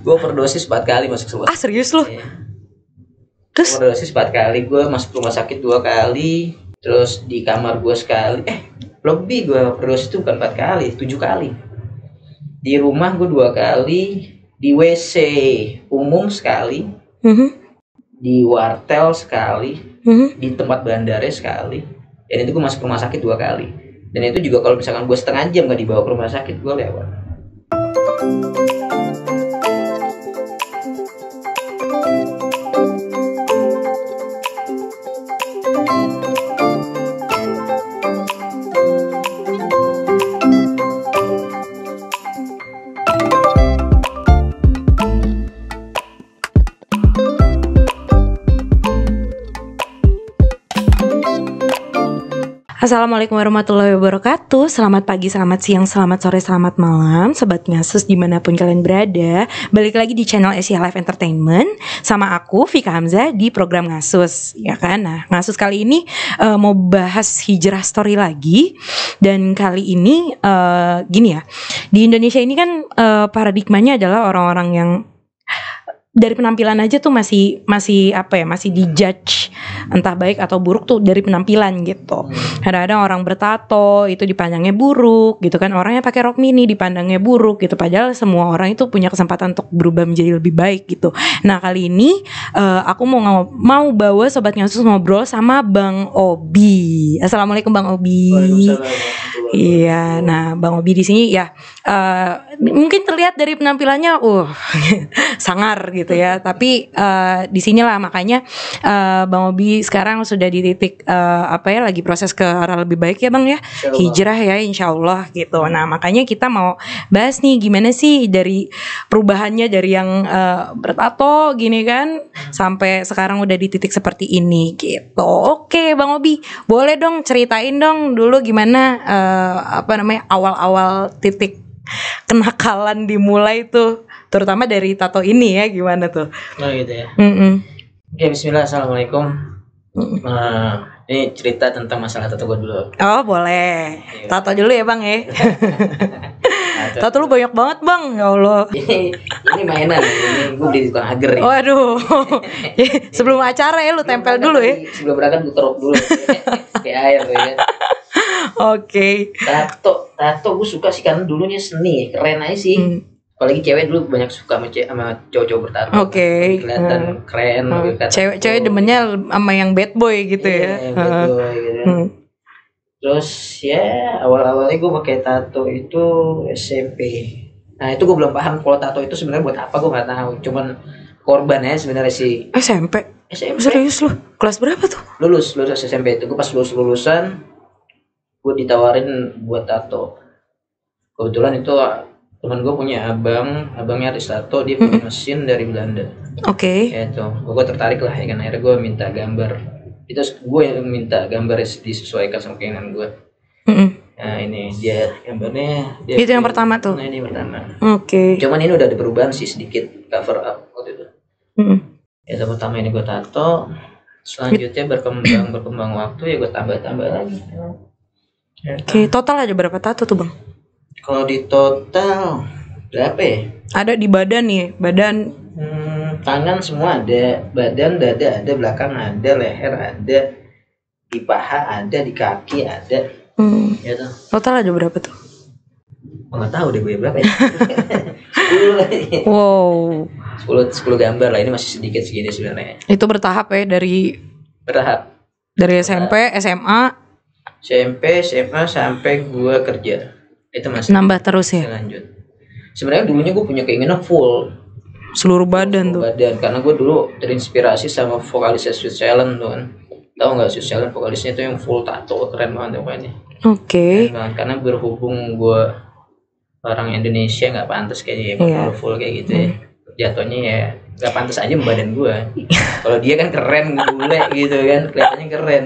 Gue overdosis 4 kali masuk rumah. Ah serius lu? Terus Overdosis 4 kali, gue masuk rumah sakit 2 kali, terus di kamar gue sekali. Lebih gue overdosis itu bukan 4 kali, 7 kali. Di rumah gue 2 kali, di WC umum sekali, di wartel sekali, di tempat bandara sekali. Dan itu gue masuk rumah sakit 2 kali. Dan itu juga kalau misalkan gue setengah jam gak dibawa ke rumah sakit, gue lewat. Assalamualaikum warahmatullahi wabarakatuh. Selamat pagi, selamat siang, selamat sore, selamat malam Sobat Ngasus dimanapun kalian berada. Balik lagi di channel Asia Live Entertainment sama aku Vika Hamzah di program Ngasus, ya kan? Nah, Ngasus kali ini mau bahas hijrah story lagi. Dan kali ini gini ya, di Indonesia ini kan paradigmanya adalah orang-orang yang dari penampilan aja tuh masih dijudge entah baik atau buruk tuh dari penampilan gitu. Kadang-kadang orang bertato itu dipandangnya buruk gitu kan, orangnya pakai rok mini dipandangnya buruk gitu, padahal semua orang itu punya kesempatan untuk berubah menjadi lebih baik gitu. Nah, kali ini aku mau bawa Sobat Ngasus ngobrol sama Bang Obi. Assalamualaikum Bang Obi. Iya, nah Bang Obi di sini ya mungkin terlihat dari penampilannya sangar gitu ya, tapi di sinilah makanya Bang Obi sekarang sudah di titik lagi proses ke arah lebih baik ya Bang ya, hijrah ya insyaallah gitu. Nah, makanya kita mau bahas nih gimana sih dari perubahannya dari yang bertato gini kan sampai sekarang udah di titik seperti ini gitu. Oke Bang Obi, boleh dong ceritain dong dulu gimana awal-awal titik kenakalan dimulai tuh, terutama dari tato ini ya, gimana tuh? Oh gitu ya. Oke, bismillah, assalamualaikum. Ini cerita tentang masalah tato gue dulu. Oh boleh, tato dulu ya Bang ya. Tato lu banyak banget Bang, ya Allah. Ini mainan, ini gue beli di tukang agar ya. Waduh, sebelum acara ya lu tempel dulu ya. Sebelum berangkat gue kerok dulu, kayak air ya. Oke. Tato gue suka sih karena dulunya seni, keren aja sih. Apalagi cewek dulu banyak suka sama cowok-cowok bertato. Oke. Kelihatan keren. Cewek demennya sama yang bad boy gitu ya. Bad boy gitu. Terus ya awal-awalnya gue pakai tato itu SMP. Nah itu gue belum paham kalau tato itu sebenarnya buat apa, gue nggak tahu. Cuman korban ya sebenarnya sih. SMP. Serius lu? Kelas berapa tuh? Lulus SMP itu gue pas lulusan gue ditawarin buat tato. Kebetulan itu teman gue punya abangnya artis tato, dia punya mesin dari Belanda. Oke. Ya itu, gue tertarik lah ya kan, akhirnya gue minta gambar. Itu gue yang minta gambar disesuaikan sama keinginan gue. Nah ini dia gambarnya. Itu yang pertama tuh. Nah ini pertama. Oke. Cuman ini udah ada perubahan sih sedikit, cover up waktu itu. Itu pertama ini gue tato. Selanjutnya berkembang waktu ya gue tambah lagi. Oke, total ada berapa tato tuh Bang? Kalau di total berapa ya? Ada di badan nih, badan. Tangan semua ada, badan, dada ada, belakang ada, leher ada, di paha ada, di kaki ada. Gitu. Total ada berapa tuh? Nggak tahu deh gue berapa ya. 10 Wow. 10 gambar lah, ini masih sedikit segini sebenarnya. Itu bertahap ya dari SMP, SMA. SMP, SMA sampai gue kerja. Itu masih nambah terus ya. Lanjut. Sebenarnya dulunya gue punya keinginan full seluruh badan tuh. Karena gue dulu terinspirasi sama vokalisnya Sweet Challenge tuh kan. Tahu nggak Sweet Challenge vokalisnya itu yang full tato, keren banget pokoknya. Oke. Karena berhubung gue orang Indonesia nggak pantas kayaknya ya, full kayak gitu ya. Jatuhnya ya nggak pantas aja badan gue. Kalau dia kan keren, bule gitu kan, kelihatannya keren.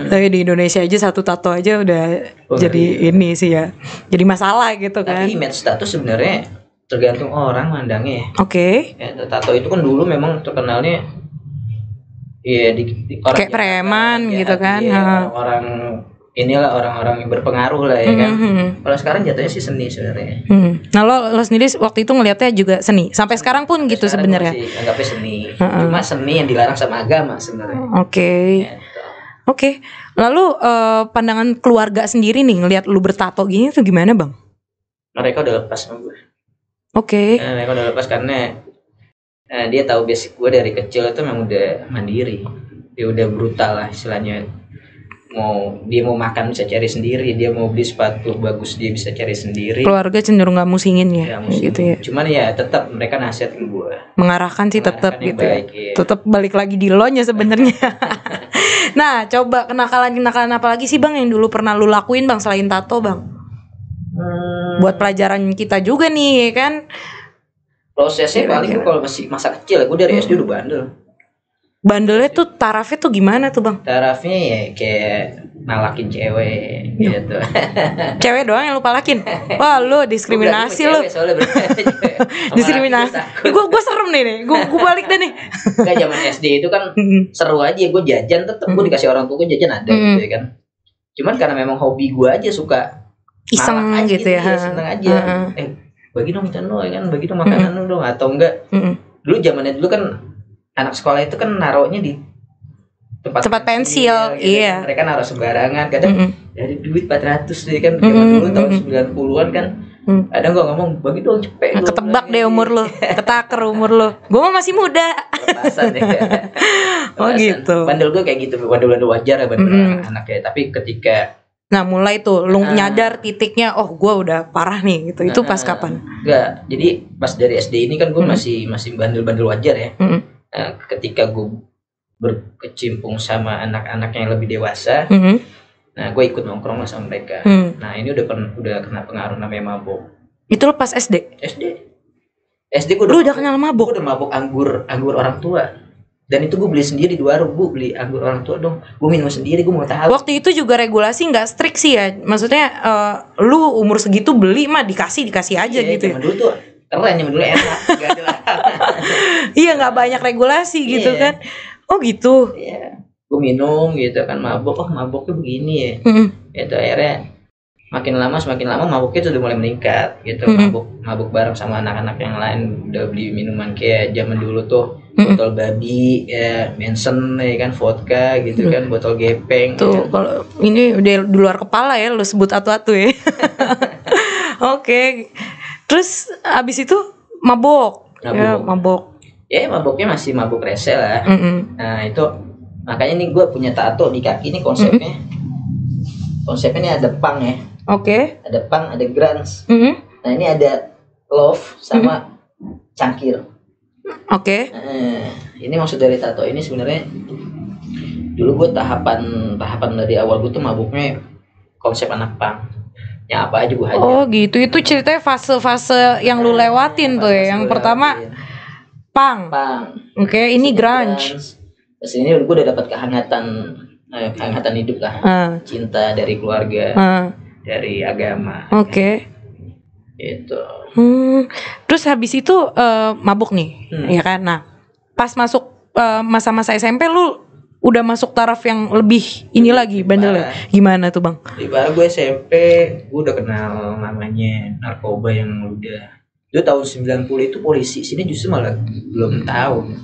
Tapi di Indonesia aja satu tato aja udah jadi ini sih ya, jadi masalah gitu kan. Tapi image tato sebenarnya tergantung orang mandangnya. Oke. Ya, tato itu kan dulu memang terkenalnya ya di orang kayak preman gitu kan. Ya, orang inilah orang-orang yang berpengaruh lah ya kan. Mhm. Kalau sekarang jatuhnya sih seni sebenarnya. Nah lo sendiri waktu itu ngelihatnya juga seni. Sampai sekarang pun gitu Sekarang sebenarnya. masih anggapnya seni. Cuma seni yang dilarang sama agama sebenarnya. Oke. Gitu. Oke. Lalu pandangan keluarga sendiri nih ngelihat lu bertato gini tuh gimana, Bang? Mereka udah lepas sama gue. Oke. Mereka udah lepas karena dia tahu basic gue dari kecil itu memang udah mandiri. Dia udah brutal lah istilahnya. Dia mau makan bisa cari sendiri, dia mau beli sepatu bagus dia bisa cari sendiri. Keluarga cenderung nggak musingin ya, gitu ya. Cuman ya tetap mereka nasihatin gue. Mengarahkan sih tetap gitu baik, ya. Tetap balik lagi di lo nya sebenarnya. Nah, coba kenakalan apa lagi sih Bang yang dulu pernah lu lakuin Bang selain tato Bang? Buat pelajaran kita juga nih kan. Prosesnya paling gue kalau masih masa kecil, gue dari SD udah bandel. Bandelnya tuh tarafnya tuh gimana tuh Bang? Tarafnya ya kayak nalakin cewek gitu. Cewek doang yang lu palakin? Wah lu diskriminasi lu. Diskriminasi. Gue serem nih. Gue balik deh nih. Kayak zaman SD itu kan seru aja, gue jajan tetep gue dikasih orang tua gue jajan ada gitu ya kan. Cuman karena memang hobi gue aja suka iseng gitu ya. Seneng aja. Bagi dong ikan lo ya kan, bagi dong makanan lo dong atau enggak. Dulu zamannya dulu kan anak sekolah itu kan naruhnya di tempat pensil gitu. Iya. Mereka naruh sembarangan kadang dari duit 400 deh kan zaman dulu tahun 90-an kan. Kadang gue ngomong bagi dong cepet. Ketebak deh umur lo, ketaker umur lo. Gue masih muda. Lepasan deh. Oh gitu. Bandel gue kayak gitu, bandel wajar ya bandel anak ya. Tapi ketika mulai tuh lu nyadar titiknya, oh gue udah parah nih gitu. Itu pas kapan? Enggak, jadi pas dari SD ini kan gue masih bandel-bandel wajar ya. Ketika gue berkecimpung sama anak-anak yang lebih dewasa, nah gue ikut nongkrong sama mereka. Nah ini udah kena pengaruh namanya mabok. Itu lo pas SD? SD gue udah kenal mabok? Gue udah mabok anggur orang tua. Dan itu gue beli sendiri di warung, gue beli anggur orang tua dong, gue minum sendiri, gue mau tahu. Waktu itu juga regulasi nggak strict sih ya, maksudnya lu umur segitu beli mah dikasih aja gitu. Zaman dulu tuh keren, zaman dulu enak, nggak ada lah. Iya nggak banyak regulasi gitu kan. Oh gitu. Iya, gue minum gitu kan, mabok tuh begini ya. Itu akhirnya semakin lama mabuknya tuh udah mulai meningkat gitu. Mabuk bareng sama anak-anak yang lain, udah beli minuman kayak zaman dulu tuh botol babi ya, Manson ya kan, vodka gitu kan, botol gepeng tuh ya. Kalau ini udah di luar kepala ya lu sebut atu-atu ya. Oke. Terus abis itu mabok. Ya maboknya masih mabuk rese lah. Nah itu makanya nih gue punya tato di kaki nih konsepnya. Konsepnya ini ada punk ya. Oke. Ada punk, ada grunge. Nah ini ada love sama cangkir. Oke. Ini maksud dari tato ini sebenarnya dulu gue tahapan dari awal gue tuh mabuknya konsep anak punk. Ya apa aja gue hajar. Oh gitu, itu ceritanya fase-fase yang lu lewatin tuh ya. Yang pertama punk. Oke, ini grunge. Terus ini gue udah dapat kehangatan hidup lah. Cinta dari keluarga, dari agama. Oke. Itu. Terus habis itu mabuk nih, ya kan? Nah, pas masuk masa-masa SMP lu udah masuk taraf yang lebih ini lagi bandel. Gimana tuh Bang? Di baru gue SMP, gue udah kenal namanya narkoba yang udah. Itu tahun 90 itu polisi sini justru malah belum tahu.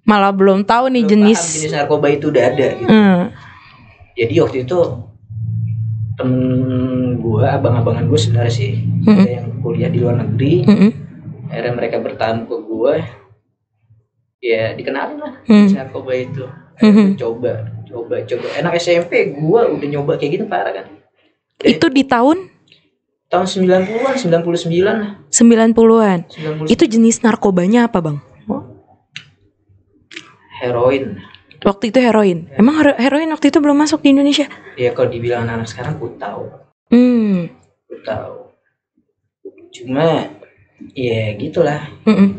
Malah belum tahu nih jenis narkoba itu udah ada gitu. Jadi waktu itu temen gue, abang-abangan gue sebenarnya sih, ada yang kuliah di luar negeri. Akhirnya mereka bertamu ke gue, ya dikenalin lah narkoba itu. Coba. Enak SMP gue udah nyoba kayak gitu parah kan. Itu di tahun 90-an, 99 lah. 90-an. Itu jenis narkobanya apa Bang? Heroin. Waktu itu heroin. Emang heroin waktu itu belum masuk di Indonesia? Iya, kalau dibilang anak sekarang ku tahu. Cuma ya gitulah.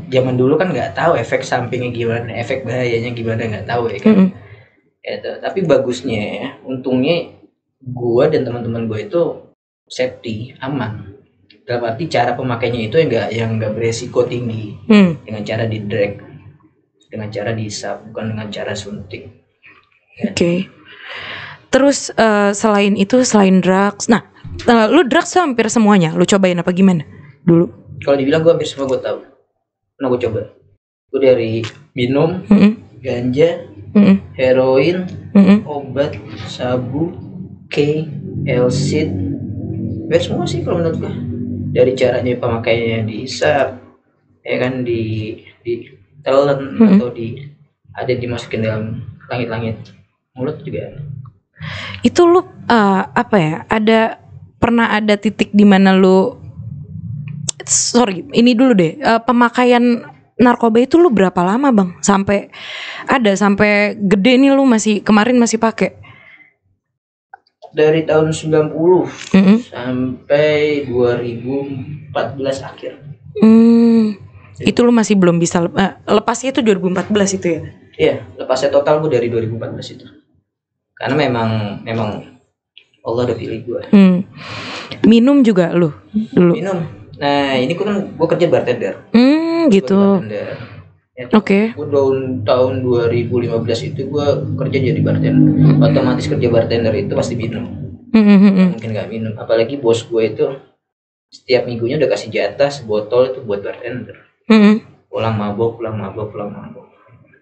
Zaman dulu kan nggak tahu efek sampingnya gimana, efek bahayanya gimana nggak tahu ya kan. Tapi bagusnya, untungnya gue dan teman-teman gue itu safety, aman. Dalam arti cara pemakainya itu yang nggak beresiko tinggi. Dengan cara di drag, dengan cara dihisap, bukan dengan cara suntik. Oke. Terus selain itu, selain drugs, nah lu drugs tuh hampir semuanya lu cobain apa gimana dulu? Kalau dibilang gue hampir semua gue tahu. Pernah gue coba. Gue dari minum, ganja, heroin, obat, sabu, K, L-sit, hampir semua sih kalau menurut gue. Dari caranya pemakaiannya diisap, ya kan, ditelan atau ada dimasukin dalam langit-langit mulut juga. Itu lu apa ya? Pernah ada titik di mana lu, sorry, ini dulu deh, pemakaian narkoba itu lu berapa lama bang? Sampai gede nih lu kemarin masih pakai? Dari tahun 90 sampai 2014 akhir. Itu lu masih belum bisa lepasnya itu 2014 itu ya? Iya, lepasnya total gue dari 2014 itu. Karena memang Allah udah pilih gue. Minum juga lu dulu? Minum. Nah ini gue kerja bartender. Gitu. Ya, Oke. Gue tahun 2015 itu gue kerja jadi bartender. Otomatis kerja bartender itu pasti minum. Mungkin nggak minum. Apalagi bos gue itu setiap minggunya udah kasih jatah sebotol itu buat bartender. Pulang mabok.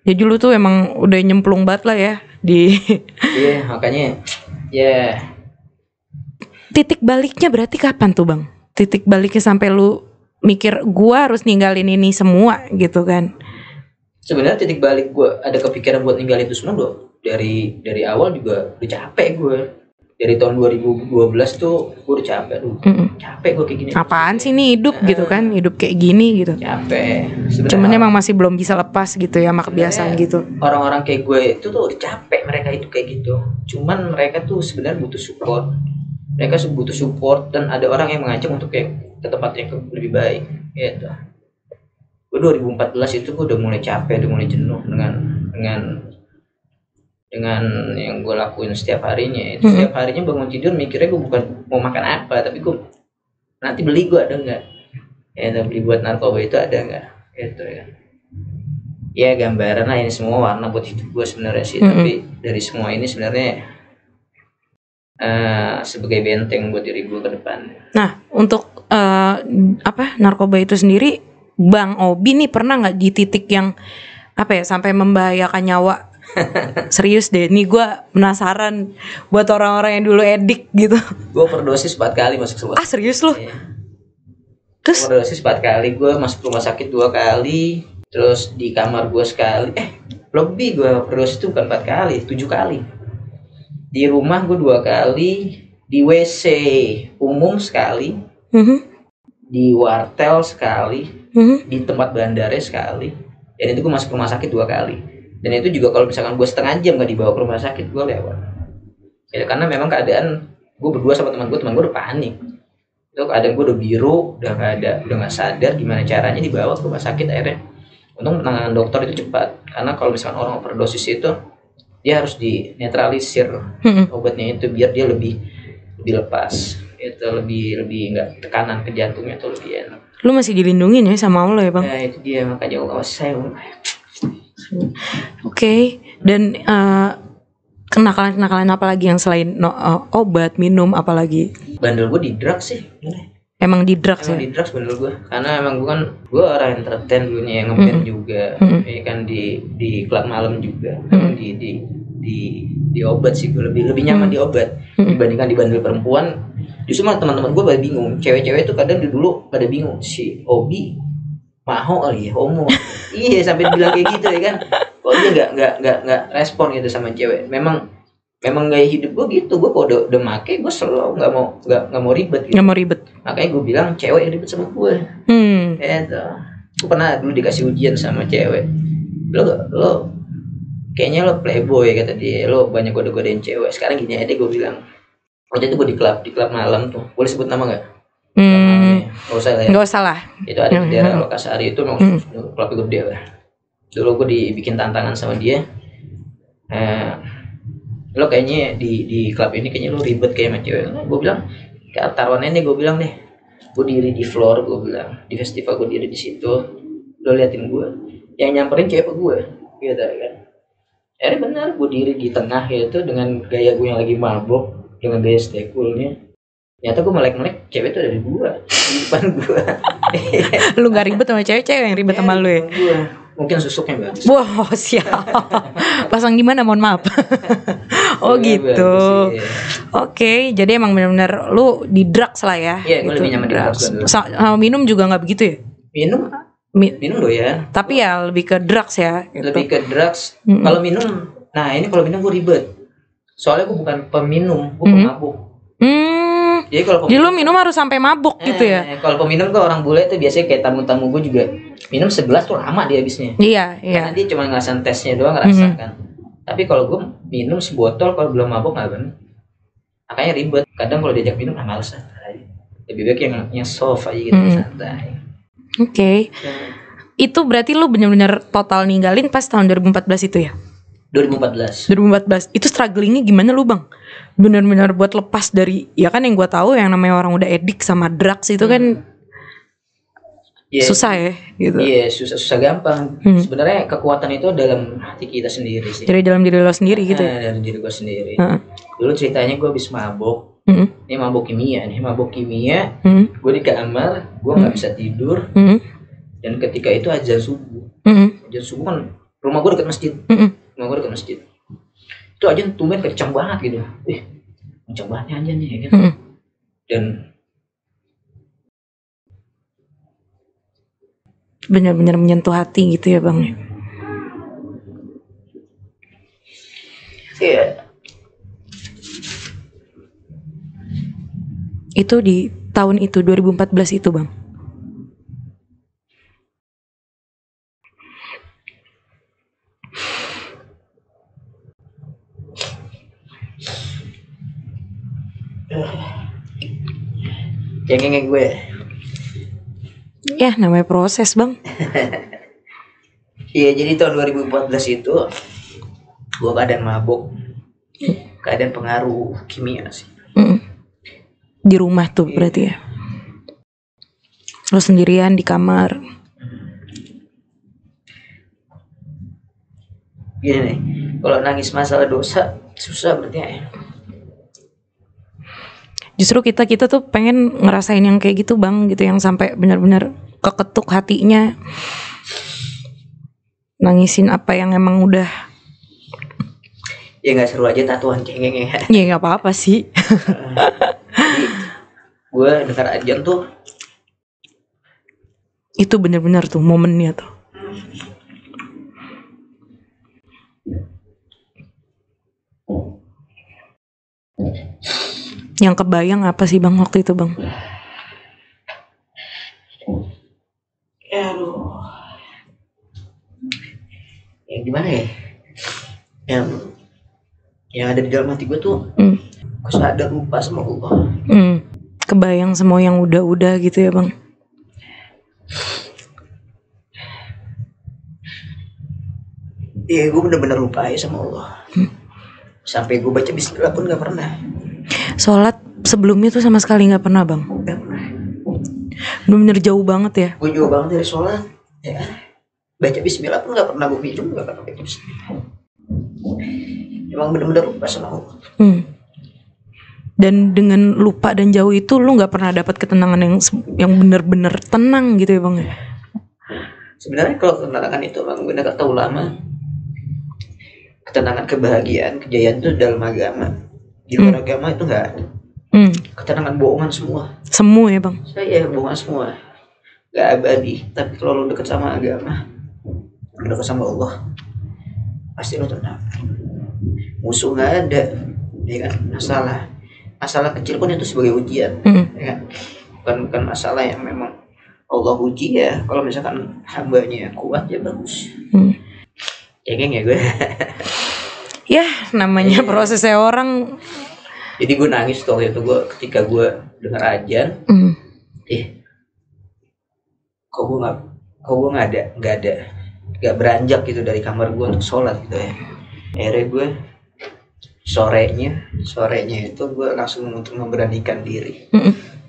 Jadi lu tuh emang udah nyemplung banget lah ya di. Iya, makanya ya. Titik baliknya berarti kapan tuh bang? Titik baliknya sampai lu mikir gua harus ninggalin ini semua gitu kan? Sebenarnya titik balik gua ada kepikiran buat ninggalin itu semua dari awal juga udah capek gue. Dari tahun 2012 tuh gue udah capek tuh. Capek gue kayak gini. Apaan sih nih hidup gitu kan? Hidup kayak gini gitu. Capek. Cuman emang masih belum bisa lepas gitu ya sama kebiasaan gitu. Orang-orang kayak gue itu tuh udah capek mereka hidup kayak gitu. Cuman mereka tuh sebenarnya butuh support. Mereka butuh support dan ada orang yang mengajak untuk kayak ke tempat yang lebih baik gitu. Gue 2014 itu gue udah mulai capek, udah mulai jenuh dengan yang gue lakuin setiap harinya. Itu setiap harinya bangun tidur mikirnya gue bukan mau makan apa, tapi gue nanti beli gue ada nggak, ya beli buat narkoba itu ada nggak gitu ya. Ya gambaran lah ini semua warna buat hidup gue sebenarnya sih. Tapi dari semua ini sebenarnya sebagai benteng buat diri gue ke depan. Nah untuk narkoba itu sendiri, Bang Obi nih pernah nggak di titik yang sampai membahayakan nyawa? Serius deh, nih gue penasaran buat orang-orang yang dulu edik gitu. Gue overdosis 4 kali masuk sebuah. Serius lu? Iya. Terus? Overdosis 4 kali, gue masuk rumah sakit 2 kali, terus di kamar gue sekali. Lebih gue overdosis itu bukan 4 kali, 7 kali. Di rumah gue 2 kali, di WC umum sekali, di wartel sekali, di tempat bandara sekali. Dan itu gue masuk rumah sakit 2 kali. Dan itu juga kalau misalkan gue setengah jam gak dibawa ke rumah sakit, gue lewat. Ya karena memang keadaan gue berdua sama teman gue udah panik. Itu keadaan gue udah biru, udah gak sadar gimana caranya dibawa ke rumah sakit. Akhirnya untung penanganan dokter itu cepat. Karena kalau misalkan orang overdosis itu dia harus dinetralisir obatnya itu biar dia lebih lepas. Itu lebih nggak tekanan ke jantungnya itu lebih enak. Lu masih dilindungin ya sama Allah ya bang? Nah itu dia, makanya Allah saya. Oke. Dan kenakalan apa lagi yang selain obat, minum, apalagi? Bandel gue di drugs sih. Emang di drugs ya? Di drugs bandel gue. Karena emang gue orang entertain dulunya, yang ngeband juga. Ya kan di klub malam juga. Di obat sih gue lebih nyaman di obat dibandingkan di bandel perempuan. Justru malah teman-teman gue pada bingung. Cewek-cewek tuh kadang dulu pada bingung, si Obi maho kali ya, homo. Iya sampai dibilang kayak gitu ya kan. Kok dia nggak respon gitu sama cewek. Memang gaya hidup gue gitu. Gue kalau udah make gue selalu nggak mau ribet gitu. Nggak mau ribet. Makanya gue bilang cewek yang ribet sama gue. Gitu. Gue pernah dulu dikasih ujian sama cewek. Lo kayaknya lo playboy kata dia. Lo banyak goda-godain cewek. Sekarang gini aja gue bilang. Waktu itu gue di klub malam tuh. Boleh sebut nama nggak? Nggak usah lah. Itu ada di daerah Lokasari itu memang klub gede lah. Dulu gue dibikin tantangan sama dia. Lo kayaknya di klub ini kayaknya lo ribet kayak sama cewek. Gue bilang taruhannya nih, gue bilang deh, gue diri di floor, gue bilang di festival gue diri di situ. Lo liatin gue, yang nyamperin cewek gue, gitu kan. Akhirnya benar gue diri di tengah itu dengan gaya gue yang lagi mabok, dengan gaya stay coolnya. Ternyata gue melek-melek, cewek itu ada di gue, di depan gue. Lu gak ribet sama cewek yang ribet sama lu ya? Gue mungkin susuknya bagus. Wah, siap. Pasang di mana, mohon maaf. Oh Susuknya gitu. bagus, iya. Oke, jadi emang benar-benar lu di drugs lah ya. Iya, gue gitu. lebih nyaman di drugs dulu. Sama minum juga nggak begitu ya? Minum lo ya. Tapi ya lebih ke drugs ya. Gitu. Lebih ke drugs. Kalau minum, nah ini kalau minum gue ribet. Soalnya gue bukan peminum, gue pemabuk. Jadi lu minum harus sampai mabuk gitu ya? Kalau peminum tuh orang bule tuh biasanya kayak tamu-tamu gue juga minum 11 tuh lama dia habisnya. Iya. Karena dia cuma ngerasain tesnya doang ngerasa kan. Tapi kalau gue minum sebotol kalau belum mabuk nggak bener. Makanya ribet. Kadang kalau diajak minum males santai. Lebih baik yang soft aja gitu santai. Oke. Itu berarti lu benar-benar total ninggalin pas tahun 2014 itu ya? 2014 itu strugglingnya gimana lu bang? Benar-benar buat lepas dari, ya kan yang gue tahu yang namanya orang udah edik sama drugs itu kan susah ya gitu. Iya, susah gampang. Sebenarnya kekuatan itu dalam hati kita sendiri sih. Jadi dalam diri lo sendiri gitu ya? Dalam diri gue sendiri. Dulu ceritanya gue habis mabok. Ini mabok kimia. Gue di kamar, gue nggak bisa tidur. Dan ketika itu azan subuh. Azan subuh kan rumah gue dekat masjid. Itu azan tumben kencang banget gitu. Kencang banget azan nih kan. Dan benar-benar menyentuh hati gitu ya bang. Iya. Itu di tahun itu 2014 itu bang. Cengeng gue. Ya namanya proses bang. Iya, jadi tahun 2014 itu gue keadaan mabuk, keadaan pengaruh kimia sih. Di rumah tuh berarti ya? Lo sendirian di kamar? Gini nih, kalau nangis masalah dosa susah berarti ya. Justru kita tuh pengen ngerasain yang kayak gitu bang, gitu yang sampai benar-benar keketuk hatinya, nangisin apa yang emang udah. Ya nggak seru aja tatuan cengeng ya. Ya nggak apa-apa sih. Jadi gue dengar ajan tuh. Itu benar-benar tuh momennya tuh. Yang kebayang apa sih bang waktu itu bang? Aduh. Yang gimana ya? Yang ada di dalam hati gue tuh, gue sadar lupa sama Allah. Kebayang semua yang udah gitu ya bang? Iya, gue bener-bener lupa ya sama Allah. Sampai gue baca bismillah pun gak pernah. Sholat sebelumnya tuh sama sekali gak pernah bang? Gak pernah. Bener-bener jauh banget ya? Gue jauh banget dari sholat ya. Baca bismillah pun gak pernah gue minum, gak pernah baca bismillah. Emang bener-bener lupa sama Allah. Dan dengan lupa dan jauh itu lu gak pernah dapat ketenangan yang bener-bener tenang gitu ya bang? Sebenarnya kalau ketenangan itu emang bener kata ulama, ketenangan, kebahagiaan, kejayaan itu dalam agama. Di luar agama itu nggak ada. Ketenangan bohongan semua. Semua ya bang? Saya bohongan semua, nggak abadi. Tapi kalau lo deket sama agama, deket sama Allah, pasti lo tenang. Musuh nggak ada, ya kan? Masalah kecil pun itu sebagai ujian, ya kan? Bukan masalah yang memang Allah uji ya. Kalau misalkan hambanya kuat ya bagus. Cengeng ya gue. Ya namanya prosesnya orang. Jadi gue nangis tuh waktu itu ketika gue dengar ajan. Kok gue nggak beranjak gitu dari kamar gue untuk sholat gitu ya. Akhirnya gue sorenya itu gue langsung untuk memberanikan diri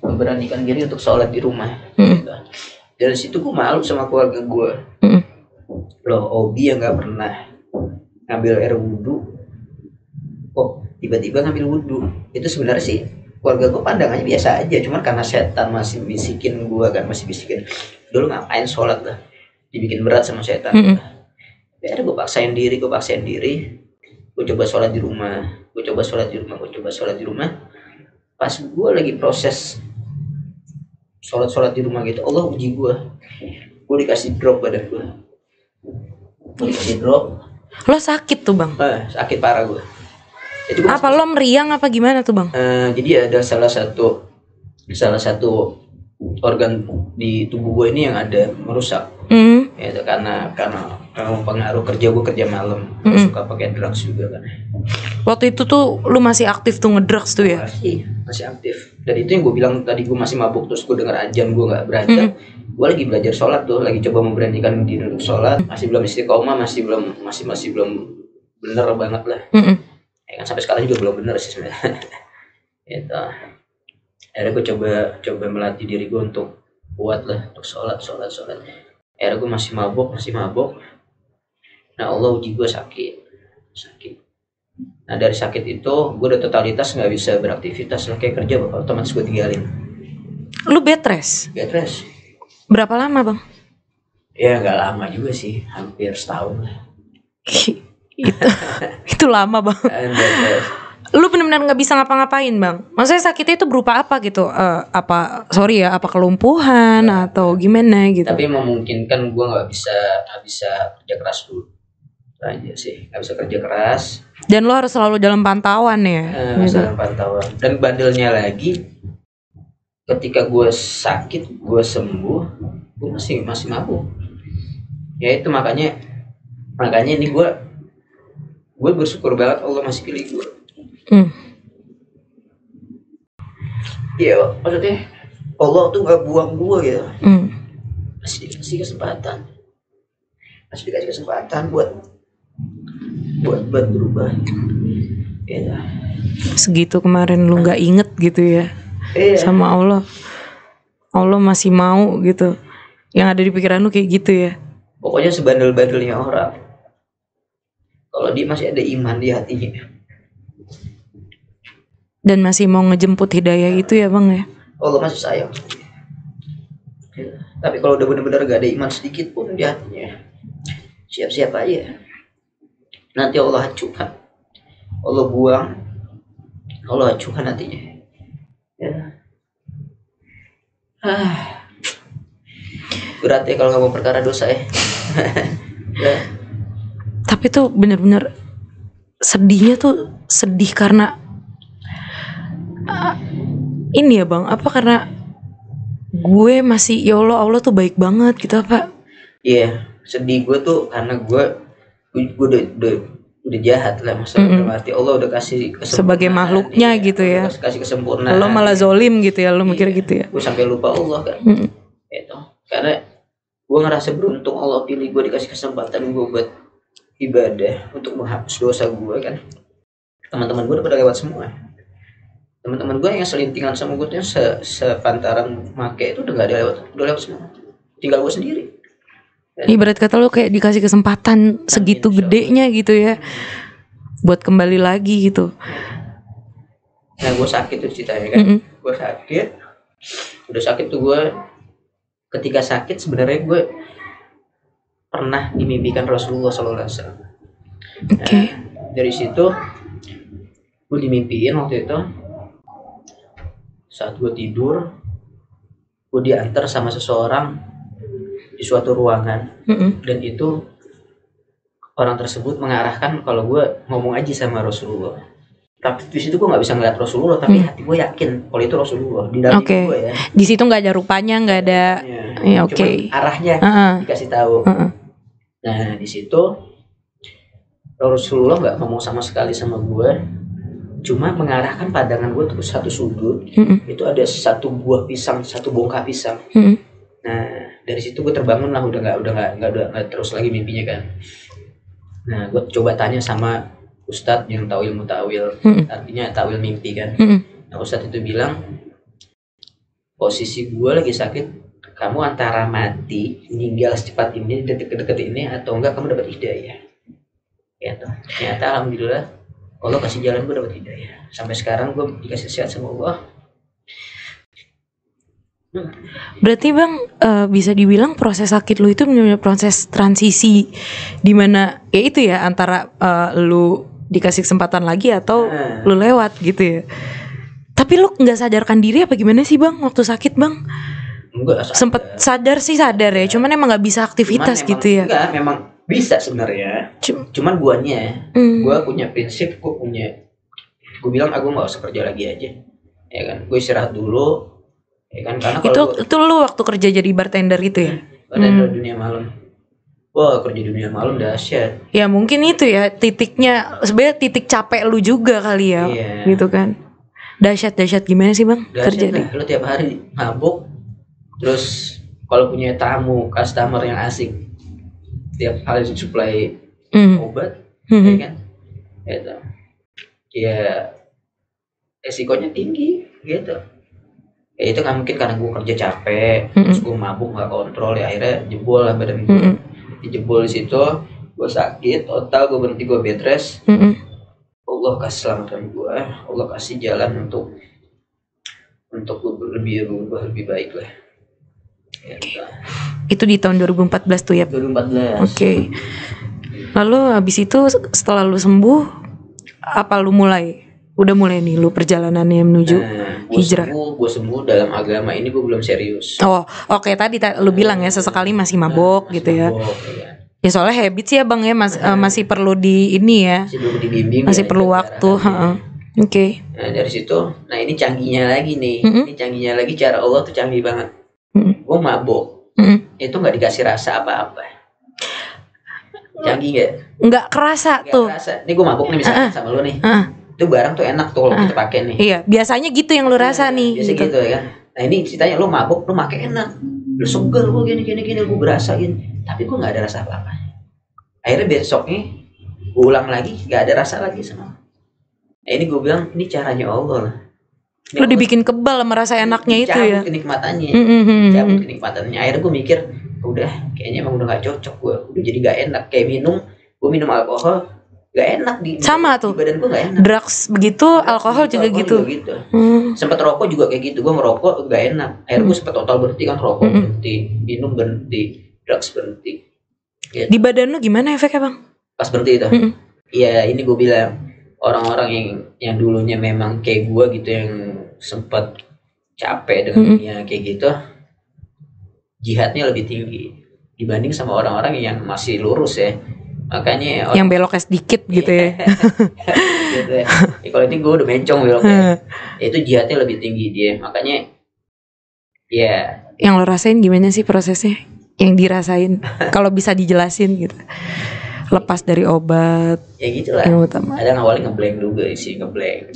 untuk sholat di rumah. Gitu. Dari situ gue malu sama keluarga gue. Loh, Obi yang nggak pernah ngambil air wudhu, kok tiba-tiba ngambil wudhu. Itu sebenarnya sih keluarga gue pandangannya biasa aja, cuman karena setan masih bisikin gue kan, masih bisikin dulu ngapain sholat lah, dibikin berat sama setan. Akhirnya gue paksain diri, gue coba sholat di rumah, gue coba sholat di rumah. Pas gue lagi proses sholat di rumah gitu, Allah uji gue dikasih drop badan gue dikasih drop. Lo sakit tuh bang? Sakit parah gue. Itu apa lo meriang apa gimana tuh bang? Jadi ada salah satu organ di tubuh gue ini yang ada merusak. Itu karena pengaruh kerja gue, kerja malam, suka pakai drugs juga kan. Waktu itu tuh lu masih aktif tuh ngedrugs tuh ya? Masih aktif. Dan itu yang gue bilang tadi, gue masih mabuk terus gue denger azan, gue nggak beranjak. Gue lagi belajar sholat tuh, lagi coba memberanikan diri untuk sholat, masih belum istiqomah, masih belum bener banget lah. Ya kan sampai sekarang juga belum bener sih sebenarnya. Itu. Akhirnya gue coba melatih diri gue untuk kuat lah, untuk sholat. Akhirnya gue masih mabuk. Nah Allah uji gue sakit. Nah dari sakit itu gue udah totalitas nggak bisa beraktivitas lah, kayak kerja bakal otomatis gue tinggalin. Lu bed rest? Berapa lama bang? Ya nggak lama juga sih, hampir setahun lah. itu lama bang. Lu benar-benar nggak bisa ngapa-ngapain bang? Maksudnya sakitnya itu berupa apa gitu? Apa kelumpuhan atau gimana gitu? Tapi memungkinkan gue nggak bisa kerja keras dulu aja sih, nggak bisa kerja keras. Dan lo harus selalu dalam pantauan ya? Dalam pantauan. Dan bandelnya lagi, ketika gue sakit, gue sembuh, gue masih mabuk. Ya itu makanya ini gue bersyukur banget Allah masih pilih gue. Ya maksudnya Allah tuh gak buang gue gitu. Masih dikasih kesempatan buat berubah. Ya. Segitu kemarin lu gak inget gitu ya? Sama Allah masih mau gitu. Yang ada di pikiran lu kayak gitu ya? Pokoknya sebandel-bandelnya orang, kalau dia masih ada iman di hatinya dan masih mau ngejemput hidayah itu ya bang ya, Allah masih sayang. Tapi kalau udah benar-benar gak ada iman sedikit pun di hatinya, siap-siap aja nanti Allah hancurkan, Allah buang, Allah hancurkan nantinya ya. Berat ya kalau ngomong perkara dosa ya. Tapi tuh bener-bener sedihnya tuh sedih karena ini ya bang, apa karena gue masih ya Allah tuh baik banget gitu apa? Iya, sedih gue tuh karena gue udah jahat lah, maksudnya berarti Allah udah kasih kesempurnaan sebagai makhluknya ya, gitu ya, kasih kesempurnaan. Lo malah zolim gitu ya, lo mikir gitu ya. Gue sampai lupa Allah kan. Itu karena gue ngerasa beruntung Allah pilih gue, dikasih kesempatan gue buat ibadah untuk menghapus dosa gue kan. Teman-teman gue udah pada lewat semua. Teman-teman gue yang selintingan sama gue tuh sepantaran make itu udah lewat semua. Tinggal gue sendiri. Ibarat kata lo kayak dikasih kesempatan segitu gedenya gitu ya, buat kembali lagi gitu. Nah gue sakit tuh ceritanya kan. Gue udah sakit tuh gue. Ketika sakit sebenarnya gue pernah dimimpikan Rasulullah SAW. Nah, dari situ gue dimimpiin waktu itu saat gue tidur, gue diantar sama seseorang di suatu ruangan. Dan itu orang tersebut mengarahkan kalau gue ngomong aja sama Rasulullah. Tapi di situ gue nggak bisa ngeliat Rasulullah, tapi hati gue yakin kalau itu Rasulullah di dalam gue ya. Di situ nggak ada rupanya, nggak ada. Ya, cuman arahnya dikasih tahu. Nah di situ Rasulullah nggak ngomong sama sekali sama gue, cuma mengarahkan pandangan gue ke satu sudut. Itu ada satu buah pisang, satu bongkah pisang. Nah dari situ gue terbangun lah, udah nggak terus lagi mimpinya kan. Nah gue coba tanya sama Ustadz yang tahu ilmu ta'wil, artinya ta'wil mimpi kan. Nah Ustadz itu bilang, posisi gue lagi sakit, kamu antara mati, meninggal secepat ini, detik-detik ini, atau enggak kamu dapat hidayah. gitu. Ternyata alhamdulillah Allah kasih jalan gue dapet hidayah. Sampai sekarang gue dikasih sehat sama Allah. Berarti bang bisa dibilang proses sakit lu itu benar-benar proses transisi, dimana ya itu ya antara lu dikasih kesempatan lagi atau lu lewat gitu ya. Tapi lu nggak sadarkan diri apa gimana sih bang waktu sakit bang? Enggak Sempet sadar sih sadar ya, cuman emang nggak bisa aktivitas memang, gitu ya. Enggak, memang bisa sebenarnya. Cuman guanya, gua punya prinsip, gue bilang aku nggak usah kerja lagi aja, ya kan? Gue istirahat dulu, ya kan? Karena itu lu waktu kerja jadi bartender gitu ya? Bartender dunia malam. Wah, kerja dunia malam dahsyat. Ya mungkin itu ya titiknya, sebenarnya titik capek lu juga kali ya, gitu kan? Dahsyat gimana sih bang? Terjadi. Lu tiap hari mabuk, terus kalau punya tamu, customer yang asik, tiap hari supply obat, ya kan? Gitu. Ya resikonya tinggi, gitu. Ya itu kan mungkin karena gue kerja capek, terus gue mabuk nggak kontrol, ya akhirnya jebol lah badan gue. Dijebol di situ, gue sakit, total gue berhenti, gue bed rest. Allah kasih selamatkan gue, Allah kasih jalan untuk lebih baik lah. Ya, itu di tahun 2014 tuh ya? 2014. Oke. Lalu habis itu setelah lu sembuh, apa lu udah mulai nih lu perjalanannya menuju hijrah? Gue sembuh dalam agama ini gue belum serius. Oh, oke. Tadi lu bilang ya sesekali masih mabok gitu ya. Ya. Ya soalnya habit sih ya bang ya, masih perlu di ini ya. Masih perlu dibimbing. Masih perlu waktu. Oke. Nah dari situ, nah ini canggihnya lagi nih. Ini canggihnya lagi, cara Allah tuh canggih banget. Gue mabok, itu nggak dikasih rasa apa-apa. Canggih gak? Nggak kerasa tuh. Nih gue mabok nih misalnya sama lu nih. Itu barang tuh enak tuh kalau kita pakai nih. Iya, biasanya gitu yang lu rasa nih. Biasa gitu ya kan. Nah ini ceritanya lu mabok, lu pakai enak, lu seger, lu gini, gue berasa gini. Tapi gue nggak ada rasa apa-apa. Akhirnya besoknya gue ulang lagi, nggak ada rasa lagi sama. Nah ini gue bilang ini caranya Allah lah. Lu dibikin kebal sama rasa enaknya itu ya. Cabut kenikmatannya. Akhirnya gue mikir, udah kayaknya emang udah nggak cocok gue. Udah jadi nggak enak. Kayak gue minum alkohol, nggak enak sama tuh. Di badan gue nggak enak. Drugs begitu, alkohol juga gitu. Sempet rokok juga kayak gitu. Gue ngerokok nggak enak. Akhirnya gue sempet total berhenti kan, rokok berhenti, minum berhenti, drugs berhenti. Gitu. Di badan lu gimana efeknya bang? Pas berhenti itu. Iya ini gue bilang, orang-orang yang dulunya memang kayak gue gitu, yang sempat capek dengan dunia kayak gitu, jihadnya lebih tinggi dibanding sama orang-orang yang masih lurus ya. Makanya yang beloknya sedikit gitu ya. Gitu ya. Kalau ini gue udah mencong beloknya. Itu jihadnya lebih tinggi dia. Makanya ya. Yang lo rasain gimana sih prosesnya? Yang dirasain kalau bisa dijelasin gitu. Lepas dari obat. Ya gitulah. Ada awalnya ngeblank juga sih,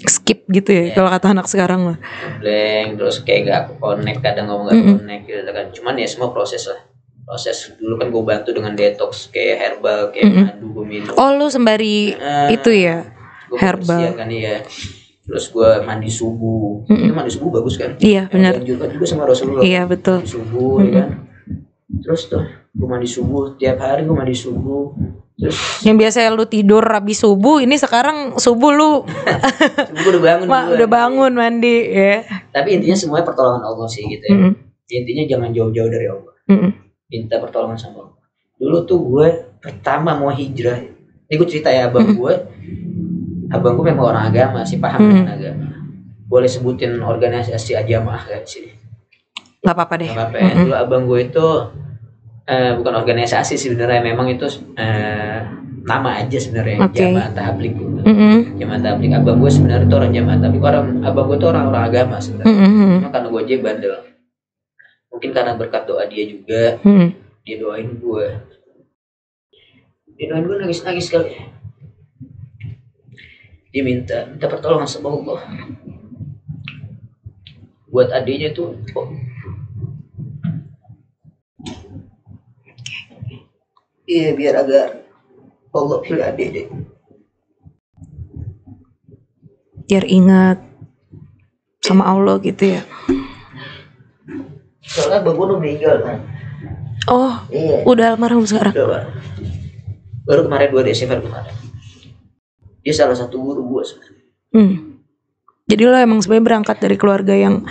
skip gitu ya, kalau kata anak sekarang lah. Ngeblank, terus kayak gak connect, kadang ngomong gak connect gitu kan. Cuman ya semua proses lah. Proses dulu kan gue bantu dengan detox, kayak herbal, kayak madu gue minum. Oh lu sembari itu ya, herbal kan ya. Terus gue mandi subuh. Itu mandi subuh bagus kan? Iya benar. Juga sama Rasulullah. Iya betul. Mandi subuh ya kan. Terus tuh gue mandi subuh, tiap hari gue mandi subuh. Terus yang biasa lu tidur habis subuh, ini sekarang subuh lu subuh udah bangun. Udah bangun mandi ya. Tapi intinya semuanya pertolongan Allah sih gitu ya. Intinya jangan jauh-jauh dari Allah. Minta pertolongan sama Allah. Dulu tuh gue pertama mau hijrah. Ini gue cerita ya, abang gue memang orang agama sih, paham dengan agama. Boleh sebutin organisasi Ajamaah kan sini. Gak apa-apa deh. Gak apa-apa ya. Dulu abang gue itu bukan organisasi sebenarnya, memang itu nama aja sebenarnya. Jamaah Tabligh. Jamaah Tabligh. Abang gue sebenarnya itu orang Jamaah Tabligh. Abang gue itu orang agama sebenarnya. Cuma karena gue aja bandel. Mungkin karena berkat doa dia juga, dia doain gue. Dia doain gue nangis-nangis kali. Dia minta pertolongan sama Allah. Buat adiknya tuh. Iya, biar agar Allah pilih adik. Biar ingat sama Allah gitu ya. Soalnya abang gue udah meninggal kan. Oh iya. Udah almarhum sekarang. Udah, baru kemarin 2 Desember kemarin. Dia salah satu guru gue sebenarnya. Jadi lo emang sebenarnya berangkat dari keluarga yang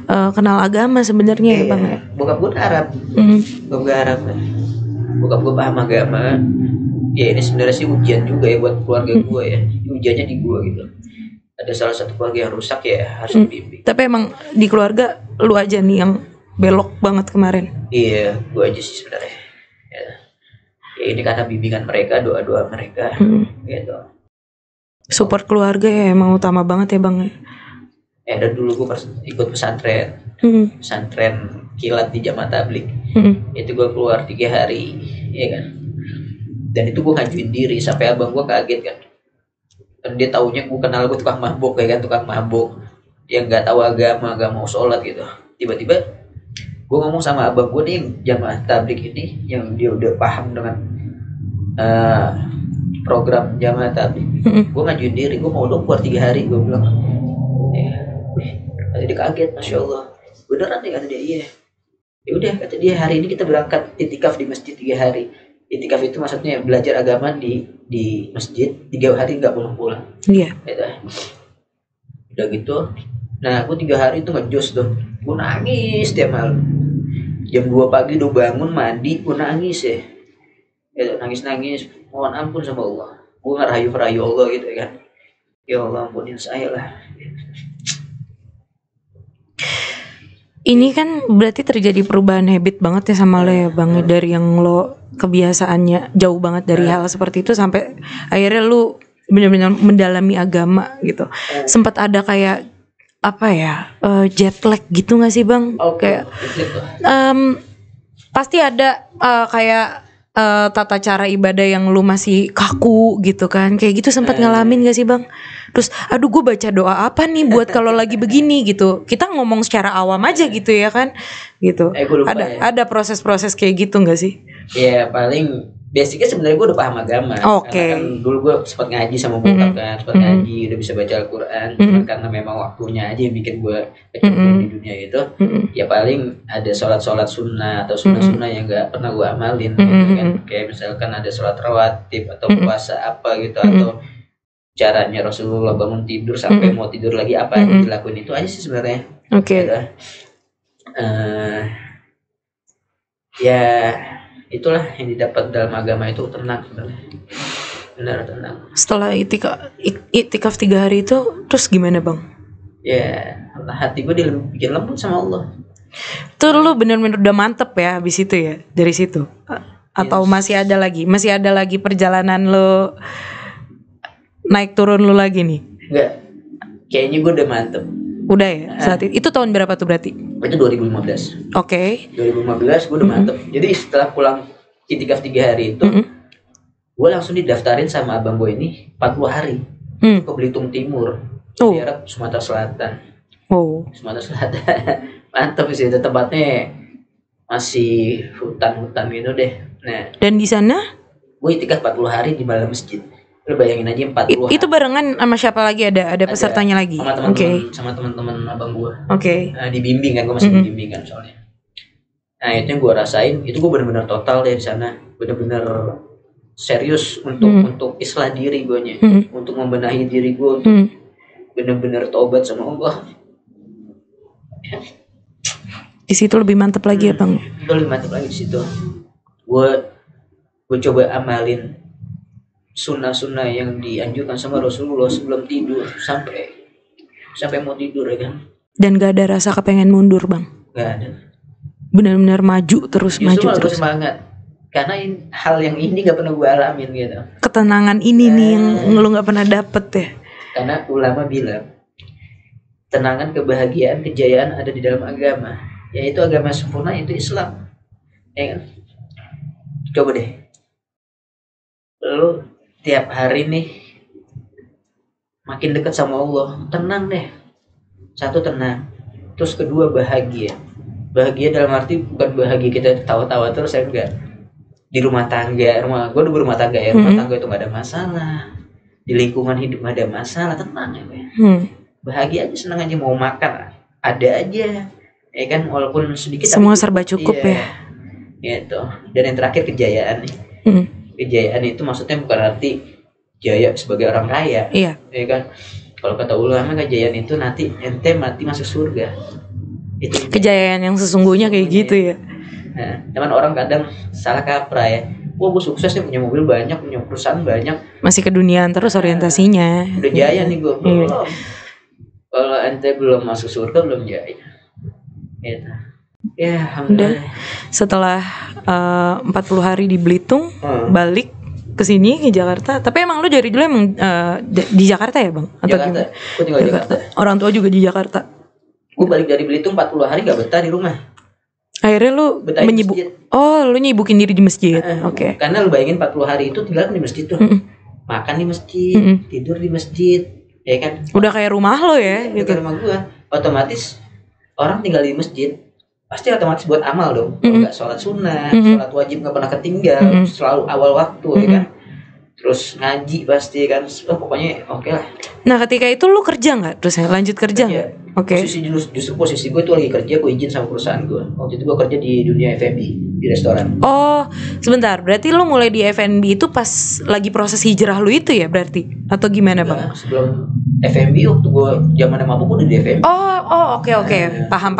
kenal agama sebenarnya ya bang ya? Bokap gue Arab. Bokap gue Arab. Bokap gue paham agama. Ya ini sebenarnya sih ujian juga ya buat keluarga gue ya. Ujiannya di gue gitu. Ada salah satu keluarga yang rusak ya harus dibimbing. Tapi emang di keluarga lu aja nih yang belok banget kemarin. Iya, gue aja sih sebenarnya. Ya ini karena bimbingan mereka, doa-doa mereka, gitu. Support keluarga ya emang utama banget ya bang. Dan dulu gue ikut pesantren, pesantren kilat di Jamaah Tabligh. Itu gue keluar 3 hari, ya kan. Dan itu gue ngajuin diri sampai abang gue kaget kan. Dan dia taunya gue kenal gue tukang mabuk ya kan, tukang mabuk yang nggak tahu agama, nggak mau sholat gitu. Tiba-tiba gue ngomong sama abang gue nih Jamaah Tabligh ini yang dia udah paham dengan program Jamaah Tabligh. Gue ngajuin diri, gue mau dong keluar 3 hari, gue bilang. Kata dia kaget, Masya Allah. Beneran nih, kata dia, iya. Ya udah, kata dia, hari ini kita berangkat itikaf di masjid 3 hari. Itikaf itu maksudnya belajar agama di masjid 3 hari nggak pulang-pulang. Iya. Udah gitu. Nah, aku 3 hari itu ngejos tuh. Gue nangis tiap malam. Jam 2 pagi udah bangun mandi, gue nangis ya. Nangis-nangis, mohon ampun sama Allah. Gue ngerayu-rayu Allah gitu kan. Ya Allah ampunin saya lah. Ini kan berarti terjadi perubahan habit banget ya sama lo ya bang. Dari yang lo kebiasaannya jauh banget dari hal seperti itu sampai akhirnya lu benar-benar mendalami agama gitu. Sempat ada kayak apa ya, jet lag gitu nggak sih bang? Kayak pasti ada kayak tata cara ibadah yang lu masih kaku gitu kan. Kayak gitu sempat ngalamin gak sih bang? Terus aduh gue baca doa apa nih buat kalau lagi begini gitu. Kita ngomong secara awam aja gitu ya kan. Gitu. Ada proses-proses kayak gitu gak sih? Ya paling basicnya sebenarnya gue udah paham agama. Karena kan dulu gue sempat ngaji sama bokap kan, sempat ngaji, udah bisa baca Al-Quran. Cuman karena memang waktunya aja yang bikin gue kecemplung di dunia itu. Ya paling ada sholat sunnah atau sunnah yang gak pernah gue amalin gitu kan. Kayak misalkan ada sholat rawatib atau puasa apa gitu, atau caranya Rasulullah bangun tidur sampai mau tidur lagi apa yang dilakuin, itu aja sih sebenarnya. Ya itulah yang didapat dalam agama itu, tenang sebenarnya. Benar tenang. Setelah itikaf 3 hari itu terus gimana bang? Ya hati gue bikin lembut sama Allah. Tuh lu bener-bener udah mantep ya abis itu ya, dari situ? Atau masih ada lagi perjalanan lu naik turun lu lagi nih? Enggak, kayaknya gue udah mantep. Udah ya saat itu tahun berapa tuh berarti? Itu 2015. 2015 gue udah mantep. Jadi setelah pulang itikaf 3 hari itu, gue langsung didaftarin sama abang gue ini 40 hari ke Belitung Timur, daerah Sumatera Selatan. Sumatera Selatan. Mantep sih, itu tempatnya masih hutan-hutan gitu deh. Nah, dan di sana gue itikaf 40 hari di malam masjid. Lu bayangin aja 40 hari. Itu barengan sama siapa lagi? Ada pesertanya lagi? Sama teman-teman abang gue. Nah, dibimbing kan, gue masih dibimbing kan soalnya. Nah itu yang gue rasain, itu gue benar-benar total deh di sana, benar-benar serius untuk islah diri gue nya, untuk membenahi diri gue, untuk benar-benar taubat sama Allah. Di situ lebih mantap lagi ya bang? Itu lebih mantap lagi di situ. Gue coba amalin sunnah-sunnah yang dianjurkan sama Rasulullah sebelum tidur sampai mau tidur ya kan. Dan gak ada rasa kepengen mundur bang? Gak ada. Benar-benar maju terus. Justru maju terus. Semangat. Karena hal yang ini gak pernah gue alamin gitu. Ketenangan ini nih yang lu gak pernah dapet ya. Karena ulama bilang tenangan, kebahagiaan, kejayaan ada di dalam agama. Yaitu agama sempurna, itu Islam. Ya kan? Coba deh, lu tiap hari nih makin dekat sama Allah, tenang deh. Satu, tenang. Terus kedua, bahagia. Bahagia dalam arti bukan bahagia kita tawa-tawa terus, saya enggak. Di rumah tangga, gue udah berumah tangga ya, rumah tangga itu gak ada masalah. Di lingkungan hidup gak ada masalah, tenang ya. Bahagia aja, senang aja, mau makan ada aja. Ya kan, walaupun sedikit semua serba cukup ya. Gitu. Dan yang terakhir, kejayaan nih. Kejayaan itu maksudnya bukan arti jaya sebagai orang kaya. Iya. Ya kan, kalau kata ulama kejayaan itu nanti ente mati masuk surga. Itu Kejayaan yang sesungguhnya kayak gitu ya. Nah, cuman orang kadang salah kaprah ya. Wah, gue sukses nih, punya mobil banyak, punya perusahaan banyak, Masih keduniaan terus orientasinya. udah jaya nih gue. Iya. Belum. Kalau ente belum masuk surga belum jaya. Gitu. Ya, alhamdulillah. Setelah 40 hari di Belitung, balik ke sini ke Jakarta. Tapi emang lu dari dulu emang di Jakarta ya, Bang? Atau Jakarta. gimana? Gue tinggal di Jakarta. Orang tua juga di Jakarta. Gue balik dari Belitung 40 hari gak betah di rumah. Akhirnya lu Betah di menyibuk. masjid. Oh, lu nyibukin diri di masjid. Oke. Karena lu bayangin 40 hari itu tinggal di masjid tuh. Makan di masjid, tidur di masjid, ya kan? Udah kayak rumah lo ya, gitu. Rumah gua. Otomatis orang tinggal di masjid pasti otomatis buat amal dong. Enggak sholat sunat, sholat wajib nggak pernah ketinggal, selalu awal waktu, ya kan? Terus ngaji pasti kan, pokoknya oke lah. Nah, ketika itu lu kerja nggak? Terus lanjut kerja nggak? Oke. Justru posisi gue tuh lagi kerja, gue izin sama perusahaan gue. Waktu itu gue kerja di dunia F&B, di restoran. Oh, sebentar. Berarti lu mulai di F&B itu pas lagi proses hijrah lu itu ya berarti? Atau gimana, Bang? Sebelum F&B waktu gue zamannya mabuk udah di F&B. Oke. Paham.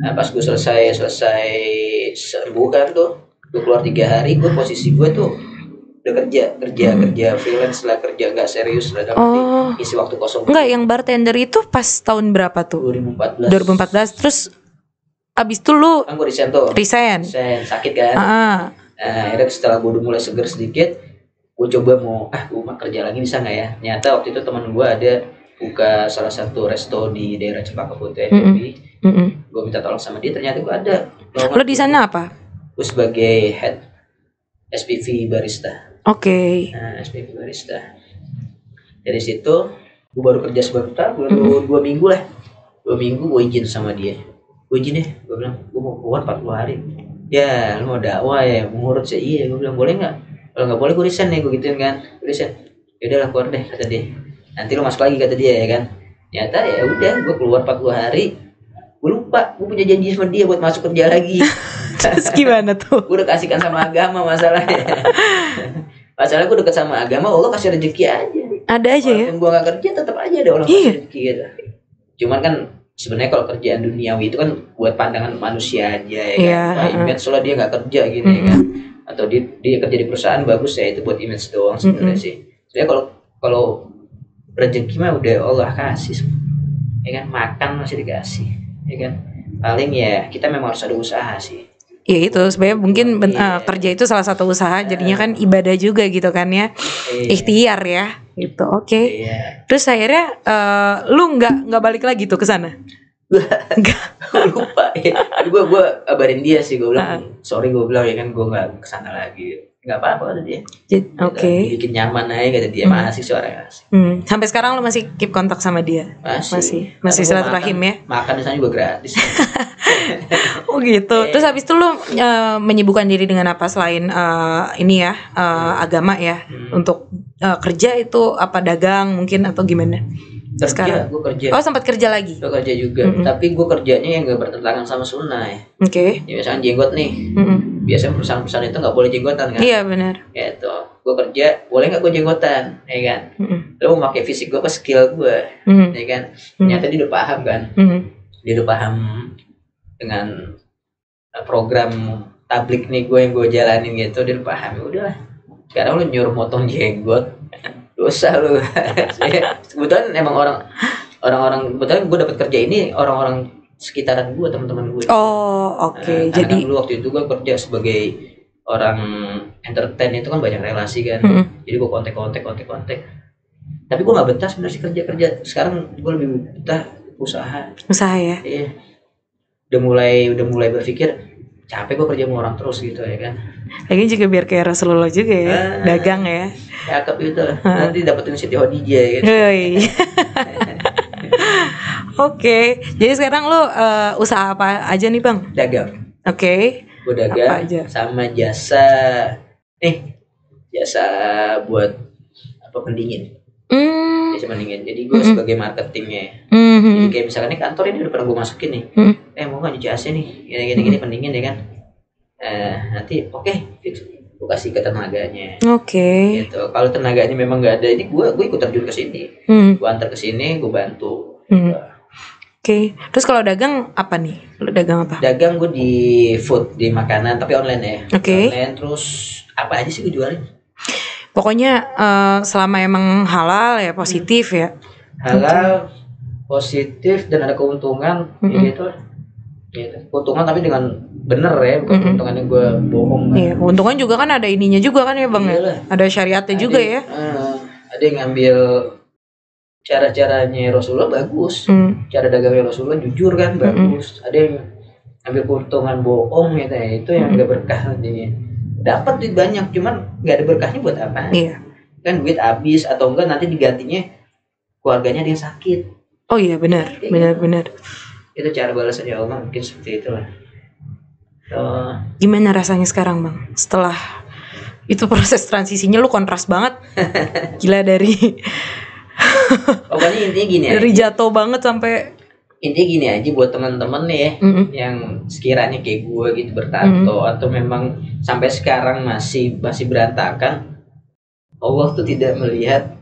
Nah, pas gue selesai sembuh kan tuh, gue keluar 3 hari, gue posisi gue tuh udah kerja freelance lah, kerja nggak serius lah, isi waktu kosong. Enggak, yang bartender itu pas tahun berapa tuh? 2014. Terus abis itu lu kan gue resign sakit kan. Nah, akhirnya setelah gue udah mulai seger sedikit, gue coba mau kerja lagi bisa nggak ya. Ternyata waktu itu teman gue ada buka salah satu resto di daerah Cempaka Putih. Gue minta tolong sama dia, ternyata gue ada. Lo di sana apa? Gue sebagai head SPV barista. Oke. Nah, SPV barista. Dari situ gue baru kerja sebentar, baru 2 minggu lah. 2 minggu gue izin sama dia. Gue izin deh, gue bilang gue mau keluar 40 hari. Ya, lu mau dakwah ya, mau ngurut sih. Iya, gue bilang boleh nggak? Kalau nggak boleh gue resign nih, gue gituin kan. Resign. Ya udahlah keluar deh, kata dia. Nanti lu masuk lagi, kata dia, ya kan. Ternyata ya udah, gue keluar 40 hari. Gue lupa, gue punya janji sama dia buat masuk kerja lagi. Terus gimana tuh? Gue udah kasihkan sama agama masalahnya. Masalah gue dekat sama agama, Allah kasih rezeki aja. Ada aja ya. Walaupun gue gak kerja tetap aja ada Allah kasih rezeki gitu. Cuman kan sebenarnya kalau kerjaan duniawi itu kan buat pandangan manusia aja ya kan. Image soalnya dia gak kerja gitu ya kan. Atau dia kerja di perusahaan bagus ya, itu buat image doang sebenarnya sih. Soalnya kalau rezeki mah udah Allah kasih. Ya kan, makan masih dikasih. Ya kan. Paling ya kita memang harus ada usaha sih. Ya itu sebenarnya mungkin kerja itu salah satu usaha, jadinya kan ibadah juga gitu kan ya. Ikhtiar ya gitu. Oke. Terus akhirnya lu nggak balik lagi tuh ke sana? Enggak. Lupa ya. Gue kabarin dia sih, gue bilang sorry, gue bilang ya kan gue nggak kesana lagi. Nggak apa-apa kata dia. Oke. Bikin nyaman aja kata dia. Masih suaranya asik. Sampai sekarang lu masih keep kontak sama dia? Masih silaturahim ya. Makan di sana juga gratis. Oh gitu. Terus habis itu lu menyibukkan diri dengan apa selain ini ya agama ya? Untuk kerja itu apa, dagang mungkin atau gimana? Gue kerja. Oh, sempat kerja lagi? Gue kerja juga, tapi gue kerjanya yang gak bertentangan sama sunnah ya. Oke. Ya, misalnya jenggot nih. Biasanya perusahaan-perusahaan itu gak boleh jenggotan kan? Iya benar. Gitu. Gue kerja, boleh gak gue jenggotan, ya kan? Lo mau pakai fisik gue apa skill gue, ya kan? Ternyata dia udah paham kan? Dia udah paham dengan program tablik nih gue yang gue jalanin gitu, dia udah paham. Ya udahlah. Sekarang lo nyuruh motong jenggot, dosa lo. Kebetulan emang orang-orang kebetulan gue dapat kerja ini orang-orang sekitaran gue, teman-teman gue. Oh, oke. Jadi Jadi dulu waktu itu gue kerja sebagai orang entertain, itu kan banyak relasi kan. Jadi gue kontak. Tapi gue nggak betah sebenarnya sih kerja. Sekarang gue lebih betah usaha ya. Iya. Udah mulai berpikir capek gue kerja sama orang terus gitu ya kan. Lagi juga biar kayak Rasulullah juga ya, dagang ya. Cakep gitu. Nanti dapetin Siti Khadijah ya kan. Oke. Jadi sekarang lu usaha apa aja nih, Bang? Dagang. Oke. Gue dagang sama jasa buat pendingin. Jasa pendingin. Jadi gue sebagai marketingnya. Jadi kayak misalkan nih kantor ini udah pernah gue masukin nih. Mau nggak jasa nih? Gini pendingin ya kan. Nanti oke, fix. gue kasih ke tenaganya. Oke. Gitu. Kalau tenaganya memang nggak ada, ini gue ikut terjun ke sini, gue antar ke sini, gue bantu. Oke. Terus kalau dagang apa nih? Lu dagang apa? Dagang gue di food, di makanan, tapi online ya. Oke. Online, terus apa aja sih gue jualin? Pokoknya selama emang halal ya positif ya. Halal, positif dan ada keuntungan, gitu. Keuntungan tapi dengan bener ya, bukan keuntungannya gue bohong. Iya, keuntungan juga kan ada ininya juga kan ya bang ya. Ada syariatnya juga ya. Ada yang ngambil cara-caranya Rasulullah bagus, cara dagangnya Rasulullah jujur kan bagus. Ada yang ambil keuntungan bohong gitu ya, itu yang gak berkah nantinya. Dapat duit banyak, cuman gak ada berkahnya buat apa? Iya. Kan duit habis atau enggak nanti digantinya keluarganya ada yang sakit. Oh iya benar. Itu cara balasannya Allah mungkin seperti itulah. Gimana rasanya sekarang bang? Setelah itu proses transisinya lu kontras banget. Gila dari pokoknya intinya gini dari jatuh banget sampai intinya gini aja buat teman-teman nih ya, yang sekiranya kayak gue gitu bertato atau memang sampai sekarang masih berantakan. Allah tuh tidak melihat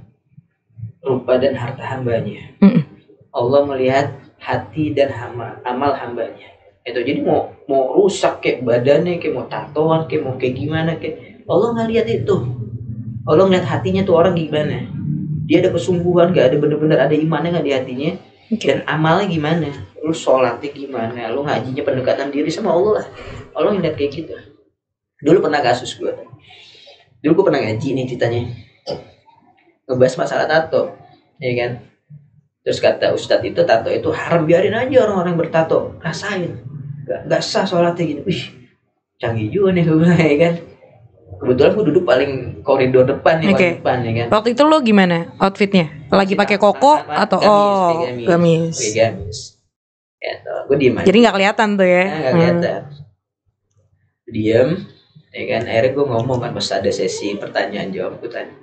rupa dan harta hambanya. Allah melihat hati dan amal hambanya. Itu jadi mau rusak kayak badannya, kayak mau tatoan, kayak mau kayak gimana, kayak Allah nggak lihat itu. Allah ngeliat hatinya tuh orang gimana. Dia ada kesungguhan, gak ada bener-bener ada imannya nggak di hatinya, dan amalnya gimana. Lu sholatnya gimana, lu ngajinya pendekatan diri sama Allah lah. Allah ngeliat kayak gitu. Dulu pernah kasus gue. Dulu gue pernah ngaji nih ceritanya, ngebahas masalah tato, ya kan. Terus kata ustadz itu tato itu haram, biarin aja orang-orang bertato, rasain. Gak sah sholatnya gitu. Wih, canggih juga nih gue bilang, ya kan. Kebetulan gue duduk paling koridor depan nih, paling depan ya kan. Waktu itu lo gimana outfitnya? Lagi pakai koko atau gamis? Gamis. Ya, gue diem aja. Jadi nggak kelihatan tuh ya? Nggak kelihatan. Diem, ya kan. Akhirnya gue ngomong kan pas ada sesi pertanyaan jawab, gue tanya.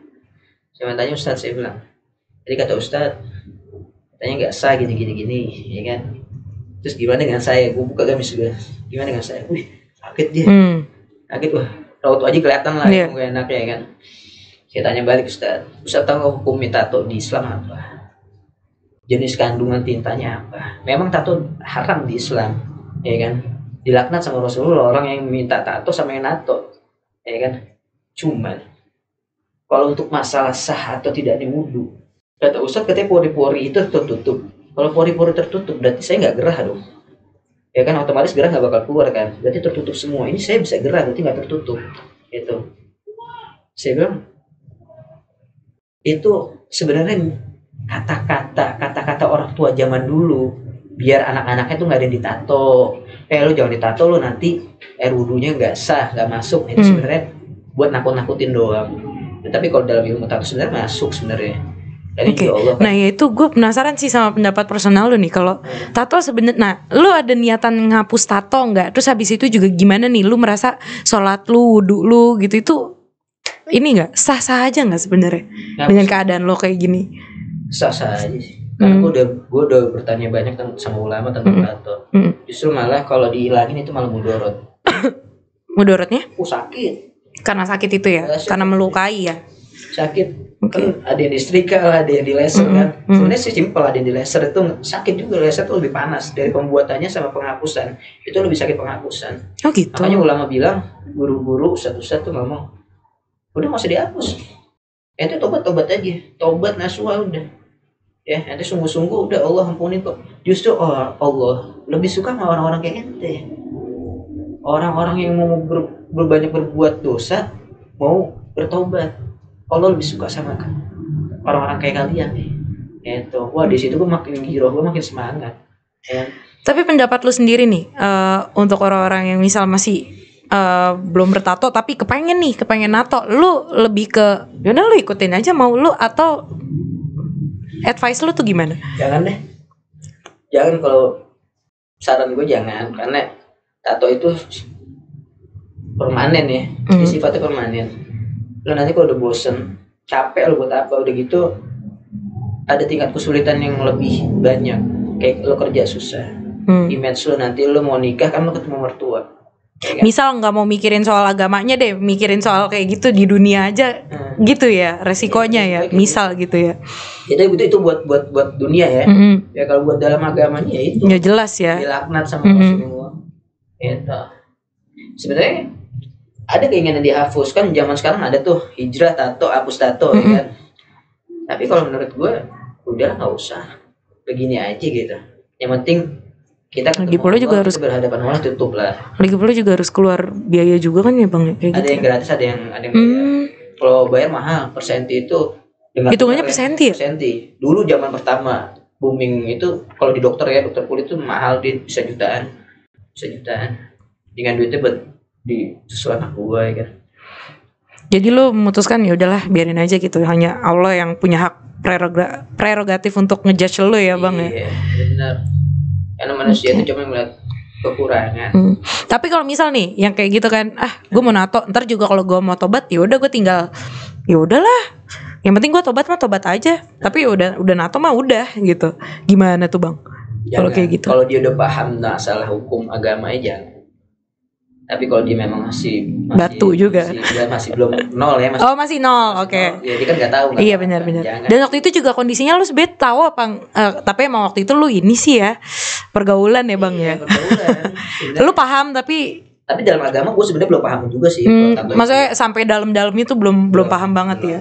Saya tanya ustadz, saya bilang. Jadi kata ustadz, katanya nggak sah gini, ya kan. Terus gimana dengan saya? Gue buka gamis gue. Gimana dengan saya? Wih, kaget dia. Kaget wah. Raut aja kelihatan lah, yang gak enak ya kan. Saya tanya balik Ustaz tahu hukum tato di Islam apa? Jenis kandungan tintanya apa? Memang tato haram di Islam, ya kan? Dilaknat sama Rasulullah orang yang minta tato sama yang nato, ya kan? Cuman kalau untuk masalah sah atau tidak wudu, kata Ustaz katanya pori-pori itu tertutup. Kalau pori-pori tertutup berarti saya nggak gerah dong. Ya kan otomatis gerah nggak bakal keluar kan, berarti tertutup semua. Ini saya bisa gerah berarti nggak tertutup. Itu saya bilang itu sebenarnya kata-kata orang tua zaman dulu biar anak-anaknya tuh nggak ada yang ditato. Lu jangan ditato, lu nanti air wudunya nggak sah, nggak masuk. Itu sebenarnya buat nakut-nakutin doang. Tapi kalau dalam ilmu tato sebenarnya masuk sebenarnya. Oke. Nah ya itu gue penasaran sih sama pendapat personal lu nih. Kalau tato sebenarnya, nah lu ada niatan ngapus tato nggak? Terus habis itu juga gimana nih? Lu merasa sholat lu, wudu lu gitu itu ini nggak sah-sah aja nggak sebenarnya dengan keadaan lo kayak gini? Sah-sah aja sih. Karena gue udah bertanya banyak sama ulama tentang tato. Justru malah kalau dihilangin itu malah mudorot. Mudorotnya? Sakit. Karena sakit itu ya? Karena melukai ya? Sakit. Kan ada yang disetrika, ada yang di laser kan. Sebenarnya sih simpel, ada yang di laser itu sakit juga. Laser itu lebih panas dari pembuatannya sama penghapusan. Itu lebih sakit penghapusan. Oh gitu. Makanya ulama bilang, guru-guru ustadz tuh ngomong, udah nggak usah dihapus. Ente tobat aja, tobat nasuha udah. Ya, ente sungguh-sungguh udah Allah ampunin kok. Justru Allah lebih suka sama orang-orang kayak ente. Orang-orang yang mau berbanyak berbuat dosa, mau bertobat. Allah lebih suka sama orang-orang kayak kalian nih. Itu, wah di situ gue makin giroh, gue makin semangat. Ya. Tapi pendapat lu sendiri nih, untuk orang-orang yang misal masih belum bertato tapi kepengen nato, lu lebih ke, yaudah lu ikutin aja mau lu atau advice lu tuh gimana? Jangan deh, kalau saran gue jangan, karena tato itu permanen ya, sifatnya permanen. Lo nanti kalau udah bosen, capek lo buat apa, udah gitu ada tingkat kesulitan yang lebih banyak. Kayak lo kerja susah, image lo nanti lo mau nikah kan lo ketemu mertua, Ya kan? Misal nggak mau mikirin soal agamanya deh, mikirin soal kayak gitu di dunia aja, gitu ya resikonya ya. Misal gitu ya. Jadi itu buat dunia ya. Ya kalau buat dalam agamanya ya itu. Nggak jelas ya. Dilaknat sama Allah semua. Itu. Sebenarnya ada keinginan dihapus kan, zaman sekarang ada tuh hijrah tato, hapus tato ya kan. Tapi kalau menurut gue udah nggak usah, begini aja gitu. Yang penting kita lagi pula juga harus berhadapan Allah, tutup lah. Lagi pula juga harus keluar biaya juga kan ya bang, kayak ada gitu. Yang gratis, ada yang bayar. Kalau bayar mahal, persenti itu hitungannya persenti ya? Persenti. Dulu zaman pertama booming itu kalau di dokter ya, dokter kulit itu mahal, dia bisa jutaan. Dengan duitnya buat di susu anak gua ya kan. Jadi lo memutuskan ya udahlah biarin aja gitu, hanya Allah yang punya hak prerogatif untuk ngejudge lo ya bang ya. Iya benar. Karena manusia itu cuma melihat kekurangan. Tapi kalau misal nih yang kayak gitu kan, gue mau nato, ntar juga kalau gue mau tobat ya udah gue tinggal, ya udahlah. Yang penting gue tobat mah tobat aja. Tapi udah nato mah udah gitu. Gimana tuh bang? Kalau kayak gitu. Kalau dia udah paham masalah hukum agama aja. Tapi kalau dia memang masih batu juga, masih belum nol ya. Masih nol, oke. Ya dia kan nggak tahu. Iya benar. Dan waktu itu juga kondisinya lu sebet tahu apa? Tapi emang waktu itu lu ini sih ya pergaulan ya bang ya. Pergaulan. Lu paham tapi dalam agama gue sebenarnya belum paham juga sih. Maksudnya sampai dalam itu belum paham banget ya.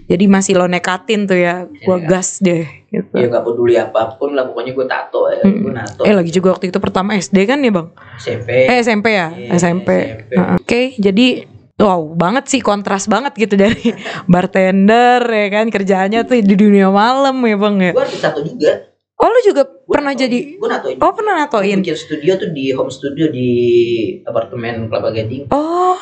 Jadi masih lo nekatin tuh ya, gue gas deh gitu. Ya gak peduli apapun lah, pokoknya gue tato ya. Gue nato. Lagi juga waktu itu pertama SD kan ya bang? SMP ya? SMP. Oke, jadi wow banget sih, kontras banget gitu dari bartender ya kan, kerjaannya tuh di dunia malam ya bang ya. Gue tato juga. Oh lu juga pernah jadi? Gue natoin. Oh pernah natoin? Gue bikin studio tuh di home studio di apartemen Kelapa Gading. Oh.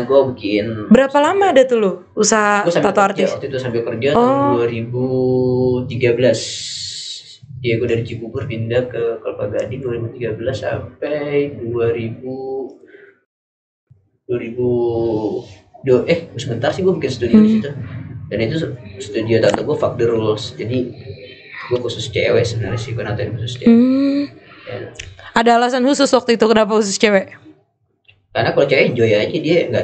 Gue bikin. Berapa lama ada tuh lu usaha tato artis? Waktu itu sambil kerja tahun 2013. Iya gue dari Cibubur pindah ke Kelapa Gading 2013 sampai 2000 sebentar sih gue bikin studio di situ. Dan itu studio tato gue Fuck the Rules. Jadi gue khusus cewek sebenarnya sih, gue natain khusus cewek. Ya. Ada alasan khusus waktu itu kenapa khusus cewek? Karena kalau cewek enjoy aja, dia nggak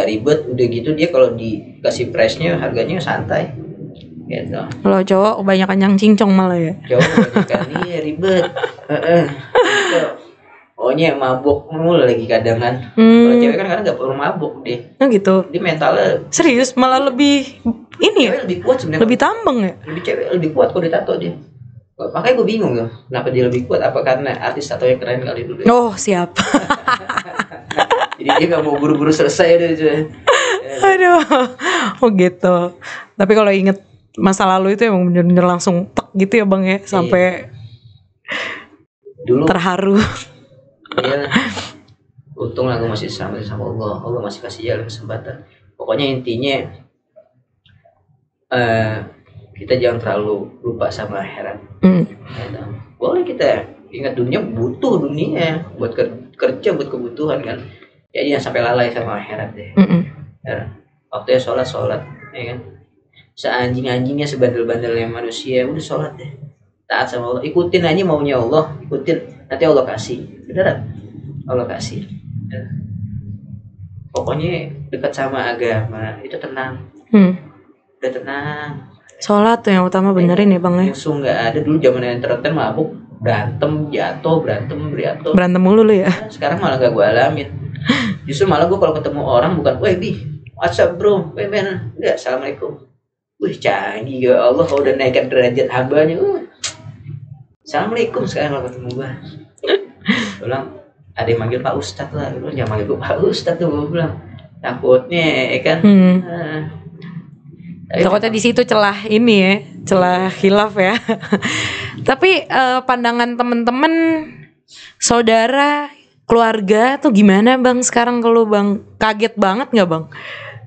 ribet. Udah gitu dia kalau dikasih price-nya harganya santai. Gitu. Kalau cowok kebanyakan yang cincong malah ya. Cowok kebanyakan iya ribet. Pokoknya mabuk mulu lagi kadang kan. Kalau cewek kan kadang nggak perlu mabuk deh. Nah gitu. Dia mentalnya serius, malah lebih ini ya. Lebih kuat sebenarnya. Lebih tambeng ya. Lebih kuat kalau ditato dia. Makanya gue bingung ya, kenapa dia lebih kuat? Apa karena artis tatonya keren kali dulu? Oh siap. Jadi dia nggak mau buru-buru selesai deh. Aduh, oh gitu. Tapi kalau inget masa lalu itu emang bener-bener langsung tek gitu ya bang ya, sampai dulu terharu. Iya. Untung lah gue masih sama Allah. Allah masih kasih jalan kesempatan. Pokoknya intinya kita jangan terlalu lupa sama akhirat. Boleh kita ingat dunia, butuh dunia buat kerja, buat kebutuhan kan. Jadi jangan sampai lalai sama akhirat deh. Ya, waktunya sholat ya kan. Seanjing-anjingnya, sebandel-bandelnya manusia, udah sholat deh. Taat sama Allah, ikutin aja maunya Allah, ikutin, nanti Allah kasih. Beneran, Allah kasih. Ya. Pokoknya dekat sama agama itu tenang. Udah tenang. Sholat tuh yang utama, benerin ya bang ya. Musuh nggak ada. Dulu zaman entertain mabuk, berantem berantem mulu lu ya. Sekarang malah gak gue alamin. Justru malah gue kalau ketemu orang bukan, weh bi, what's up bro, weh man, enggak, assalamualaikum. Wih canggih ya Allah, kalau udah naikkan derajat hambanya. Assalamualaikum sekarang kalau ketemu gue. Bilang ada yang manggil Pak Ustadz lah, lu jangan manggil gue Pak Ustadz tuh, gue bilang takutnya ya kan. Takutnya di situ celah ini ya, celah khilaf ya. Tapi pandangan temen-temen, saudara, keluarga tuh gimana bang sekarang kalau bang? Kaget banget nggak bang?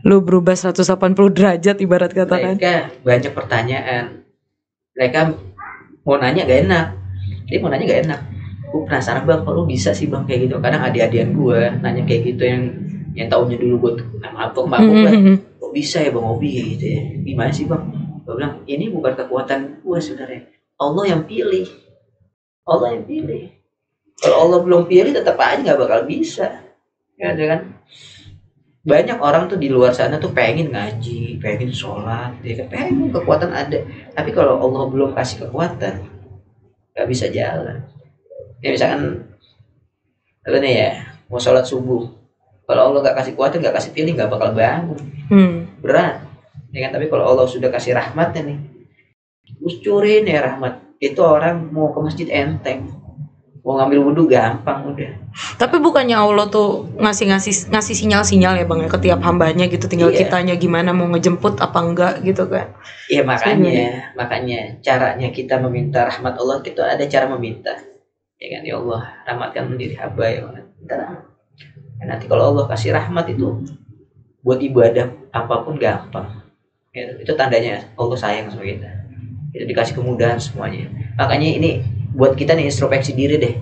Lu berubah 180 derajat ibarat kata kan? Mereka banyak pertanyaan. Mereka mau nanya gak enak. Dia mau nanya gak enak. Gue penasaran bang, kok lu bisa sih bang kayak gitu? Kadang adik-adian gue nanya kayak gitu, yang tahunnya dulu gue mabuk lah. Kok bisa ya bang Obi gitu ya? Gimana sih bang? Gue bilang ini bukan kekuatan gue sebenarnya. Allah yang pilih. Kalau Allah belum pilih tetap aja nggak bakal bisa. Ya kan? Banyak orang tuh di luar sana tuh pengen ngaji, pengen sholat, ya kan? Pengen kekuatan ada. Tapi kalau Allah belum kasih kekuatan, nggak bisa jalan. Ya misalkan apa nih ya, mau sholat subuh, kalau Allah nggak kasih kekuatan, nggak kasih pilih, nggak bakal bangun. Berat. Ya kan? Tapi kalau Allah sudah kasih rahmatnya nih, ucurin ya rahmat. Itu orang mau ke masjid enteng. Mau ngambil wudhu gampang udah. Tapi bukannya Allah tuh ngasih sinyal-sinyal ya Bang ya ke tiap hambanya gitu, tinggal Iya. kitanya gimana mau ngejemput apa enggak gitu kan. Iya makanya caranya kita meminta rahmat Allah, kita ada cara meminta. Ya kan, ya Allah rahmatkan diri hamba ya Allah. Nah, nanti kalau Allah kasih rahmat itu buat ibadah apapun gampang. Ya, itu tandanya Allah sayang sama kita. Itu dikasih kemudahan semuanya. Makanya ini buat kita nih introspeksi diri deh.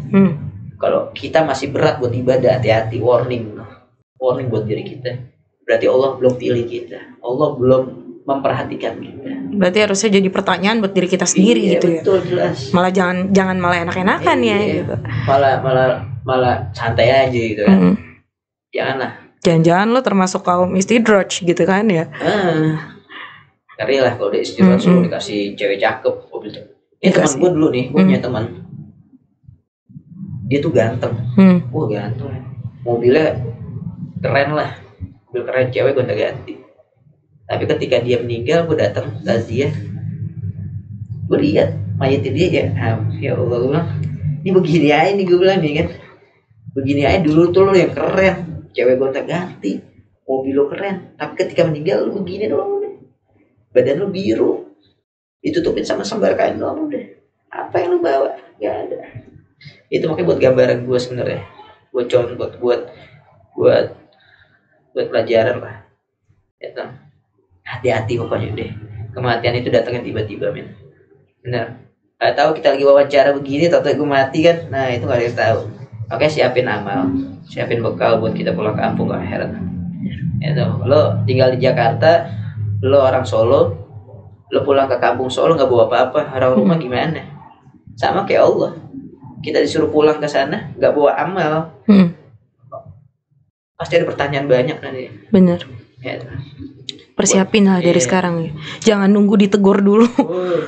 Kalau kita masih berat buat ibadah, hati-hati, warning buat diri kita. Berarti Allah belum pilih kita, Allah belum memperhatikan kita. Berarti harusnya jadi pertanyaan buat diri kita sendiri Iya, gitu ya. Betul, jelas. Malah jangan malah enak-enakan ya gitu. Malah santai aja gitu kan. Janganlah. Jangan-jangan lo termasuk kaum istidraj gitu kan ya. Ngeri lah kalau dia istidraj lo dikasih cewek cakep. Ini teman gue dulu nih, gue punya teman. Dia tuh ganteng. Wah ganteng. Mobilnya keren lah. Mobil keren, cewek gonta-ganti. Tapi ketika dia meninggal, gue datang takziah. Gue lihat mayatnya dia ya. Ya Allah, gue bilang, ini begini aja nih, gue bilang nih kan. Begini aja dulu tuh lo yang keren. Cewek gonta-ganti, mobil lo keren. Tapi ketika meninggal lo begini doang udah. Badan lo biru. Ditutupin sama sembar kain doang udah. Apa yang lo bawa? Gak ada. Itu makanya buat gambaran gue sebenarnya. Buat contoh, buat pelajaran lah. Itu. Hati-hati pokoknya deh. Kematian itu datangnya tiba-tiba men. Bener. Gak tahu kita lagi wawancara begini, tahu gue mati kan. Nah itu gak ada yang tahu. Oke, siapin amal, siapin bekal buat kita pulang kampung ke akhirat. Itu. Lo tinggal di Jakarta, lo orang Solo, lo pulang ke kampung Solo nggak bawa apa-apa, orang rumah gimana? Sama kayak Allah. Kita disuruh pulang ke sana nggak bawa amal. Pasti ada pertanyaan banyak nanti. Bener. Ya. Persiapin lah dari sekarang ya. Jangan nunggu ditegur dulu.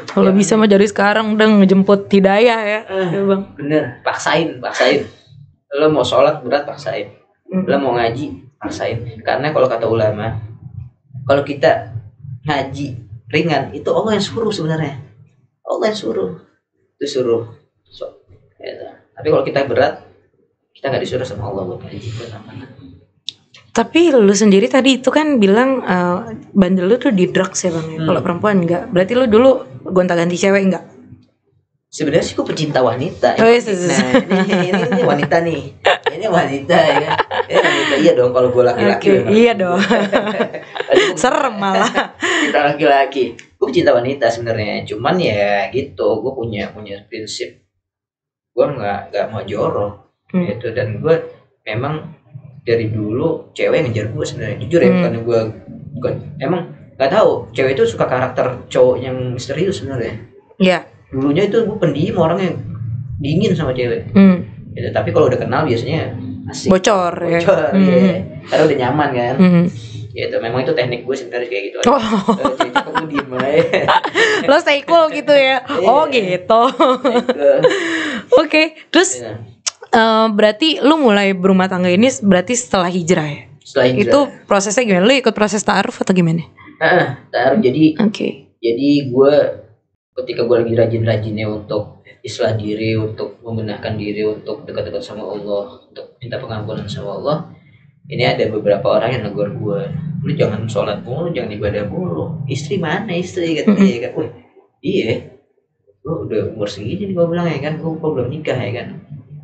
Kalau bisa mah dari sekarang udah ngejemput hidayah ya. Ya Bang. Bener, paksain. Lo mau sholat berat paksain. Lo mau ngaji paksain. Karena kalau kata ulama, kalau kita ngaji ringan itu Allah yang suruh sebenarnya. Allah yang suruh. Itu suruh. Ya. Tapi kalau kita berat, kita nggak disuruh sama Allah buat ngaji buat apa. Tapi lu sendiri tadi itu kan bilang bandel lu tuh di drugs ya Bang ya. Kalau perempuan enggak. Berarti lu dulu gonta-ganti cewek enggak? Sebenarnya sih gue pecinta wanita. Oh, yes. Nah, ini wanita nih. Ini wanita ya. Ini wanita iya dong kalau gue laki-laki. Iya dong. Serem malah. Kita laki-laki. Gue pecinta wanita sebenarnya. Cuman ya gitu, gue punya prinsip. Gue nggak mau jorok. Gitu, dan gue memang dari dulu cewek ngejar gue sebenarnya, jujur ya, bukan emang nggak tahu cewek itu suka karakter cowok yang misterius sebenarnya. Iya. Dulunya itu gue pendiam, orang yang dingin sama cewek. Gitu, tapi kalau udah kenal biasanya asik. Bocor ya. Karena udah nyaman kan. Gitu, memang itu teknik gue sebenarnya kayak gitu. Cewek cakep gue diem aja. Lo stay cool gitu ya. Oh gitu. Oke, terus. Berarti lu mulai berumah tangga ini berarti setelah hijrah ya? Setelah hijrah. Itu prosesnya gimana? Lu ikut proses ta'aruf atau gimana? Ta'aruf jadi jadi gue ketika gue lagi rajin-rajinnya untuk islah diri, untuk membenahkan diri, untuk dekat-dekat sama Allah, untuk minta pengampunan sama Allah, ini ada beberapa orang yang negur gue, lu jangan sholat mulu, jangan ibadah mulu, istri mana istri katanya ya kan. Wih, iya lu udah umur segini nih, gue bilang ya kan, gue belum nikah ya kan.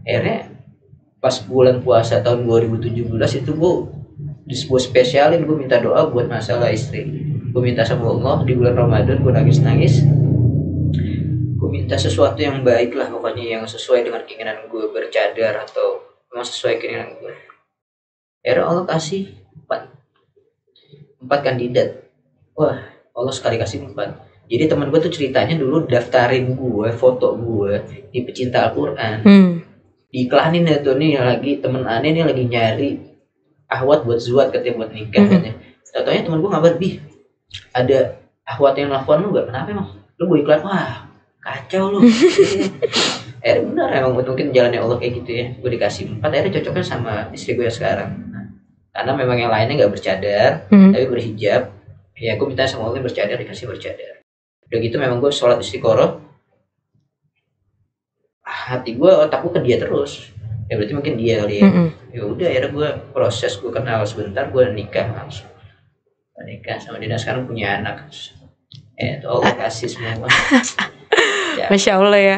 Akhirnya pas bulan puasa tahun 2017 itu gue di sebuah spesialin, gue minta doa buat masalah istri. Gue minta sama Allah di bulan Ramadan, gue nangis-nangis, gue minta sesuatu yang baik lah pokoknya, yang sesuai dengan keinginan gue, bercadar atau memang sesuai keinginan gue. Akhirnya Allah kasih 4 kandidat. Wah, Allah sekali kasih 4. Jadi teman gue tuh ceritanya dulu daftarin gue, foto gue di pecinta Al-Quran. diiklanin ya tuh nih lagi temen aneh nih lagi nyari ahwat buat zuat katanya buat nikah katanya. Taunya temen gue ngabar, Bi ada ahwat yang nelfon lu gak? Kenapa emang? Lu gue iklan, wah kacau lu. Bener emang mungkin jalannya Allah kayak gitu ya. Gue dikasih 4, akhirnya cocoknya sama istri gue sekarang. Karena memang yang lainnya gak bercadar, tapi berhijab. Ya gue minta sama Allah bercadar, dikasih bercadar. Udah gitu memang gue sholat istiqoroh, hati gue, otak gue ke dia terus. Ya berarti mungkin dia kali ya. Ya udah akhirnya gue proses, gue kenal sebentar, gue nikah langsung. Nikah sama dia, sekarang punya anak. Itu Allah kasih semua. Ya. Masya Allah ya.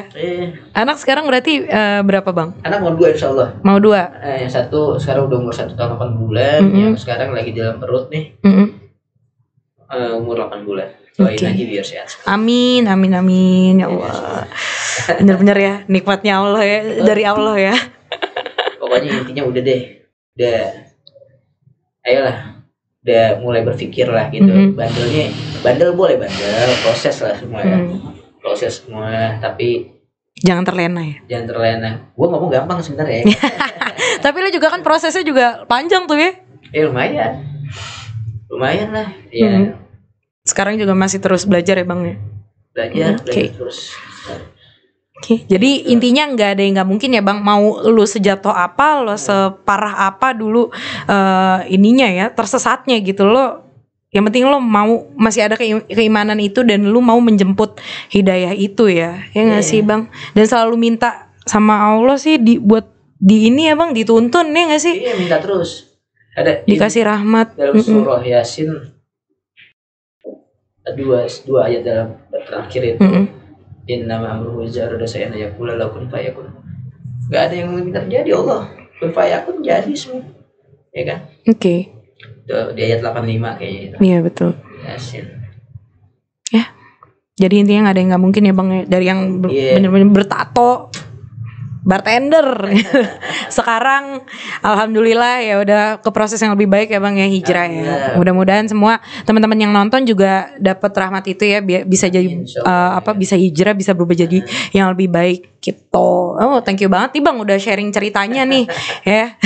Anak sekarang berarti berapa bang? Anak mau 2 insya Allah. Mau 2? Yang satu sekarang udah umur 1 tahun 8 bulan, yang sekarang lagi dalam perut nih. Umur 8 bulan. Doain aja biar sehat. Amin, amin, amin ya Allah. Bener-bener ya, nikmatnya Allah ya, dari Allah ya. Pokoknya intinya udah deh, ayolah, udah mulai berpikir lah gitu. Bandel boleh bandel, proses lah semua ya. Proses semua, tapi jangan terlena ya. Jangan terlena. Gue ngomong gampang sebenarnya. Tapi lo juga kan prosesnya juga panjang tuh ya. Lumayan lah. Ya. Sekarang juga masih terus belajar ya bang ya. Belajar terus. Oke, jadi intinya nggak ada yang nggak mungkin ya bang. Mau lu sejatuh apa, lo separah apa dulu ininya ya, tersesatnya gitu lo. Yang penting lo mau masih ada keimanan itu dan lo mau menjemput hidayah itu ya nggak sih bang? Dan selalu minta sama Allah sih buat di ini ya bang, dituntun ya nggak sih? Iya, minta terus. Ada dikasih rahmat dalam surah Yasin. Dua ayat dalam terakhir itu. Innama amruhu idza arada shay'an yaqulu lahu kun fayakun. Enggak ada yang minta terjadi, Allah kun fayakun jadi semua. Ya kan? Oke. Di ayat 85 kayaknya itu. Iya betul. Yasin. Ya. Jadi intinya nggak ada yang nggak mungkin ya bang, dari yang benar-benar bertato, bartender. Sekarang alhamdulillah ya udah ke proses yang lebih baik ya bang ya, hijrah ya. Mudah-mudahan semua teman-teman yang nonton juga dapat rahmat itu ya, bisa jadi bisa hijrah, bisa berubah jadi yang lebih baik gitu. Oh thank you banget nih bang udah sharing ceritanya nih ya.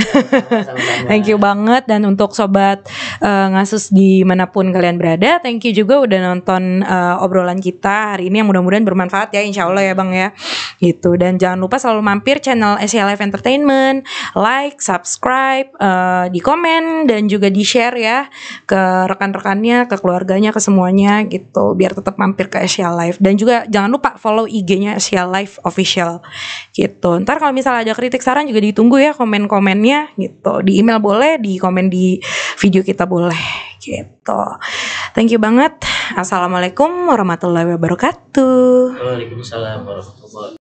Thank you banget. Dan untuk sobat Ngasus dimanapun kalian berada, thank you juga udah nonton obrolan kita hari ini yang mudah-mudahan bermanfaat ya, insya Allah ya bang ya gitu. Dan jangan lupa selalu mampir channel SCA Live Entertainment, like, subscribe, di komen dan juga di share ya ke rekan-rekannya, ke keluarganya, ke semuanya gitu, biar tetap mampir ke SCA Live. Dan juga jangan lupa follow IG-nya SCA Live Official gitu. Ntar kalau misalnya ada kritik saran juga ditunggu ya komen-komennya gitu, di email boleh, di komen di video kita boleh gitu. Thank you banget. Assalamualaikum warahmatullahi wabarakatuh. Waalaikumsalam warahmatullahi wabarakatuh.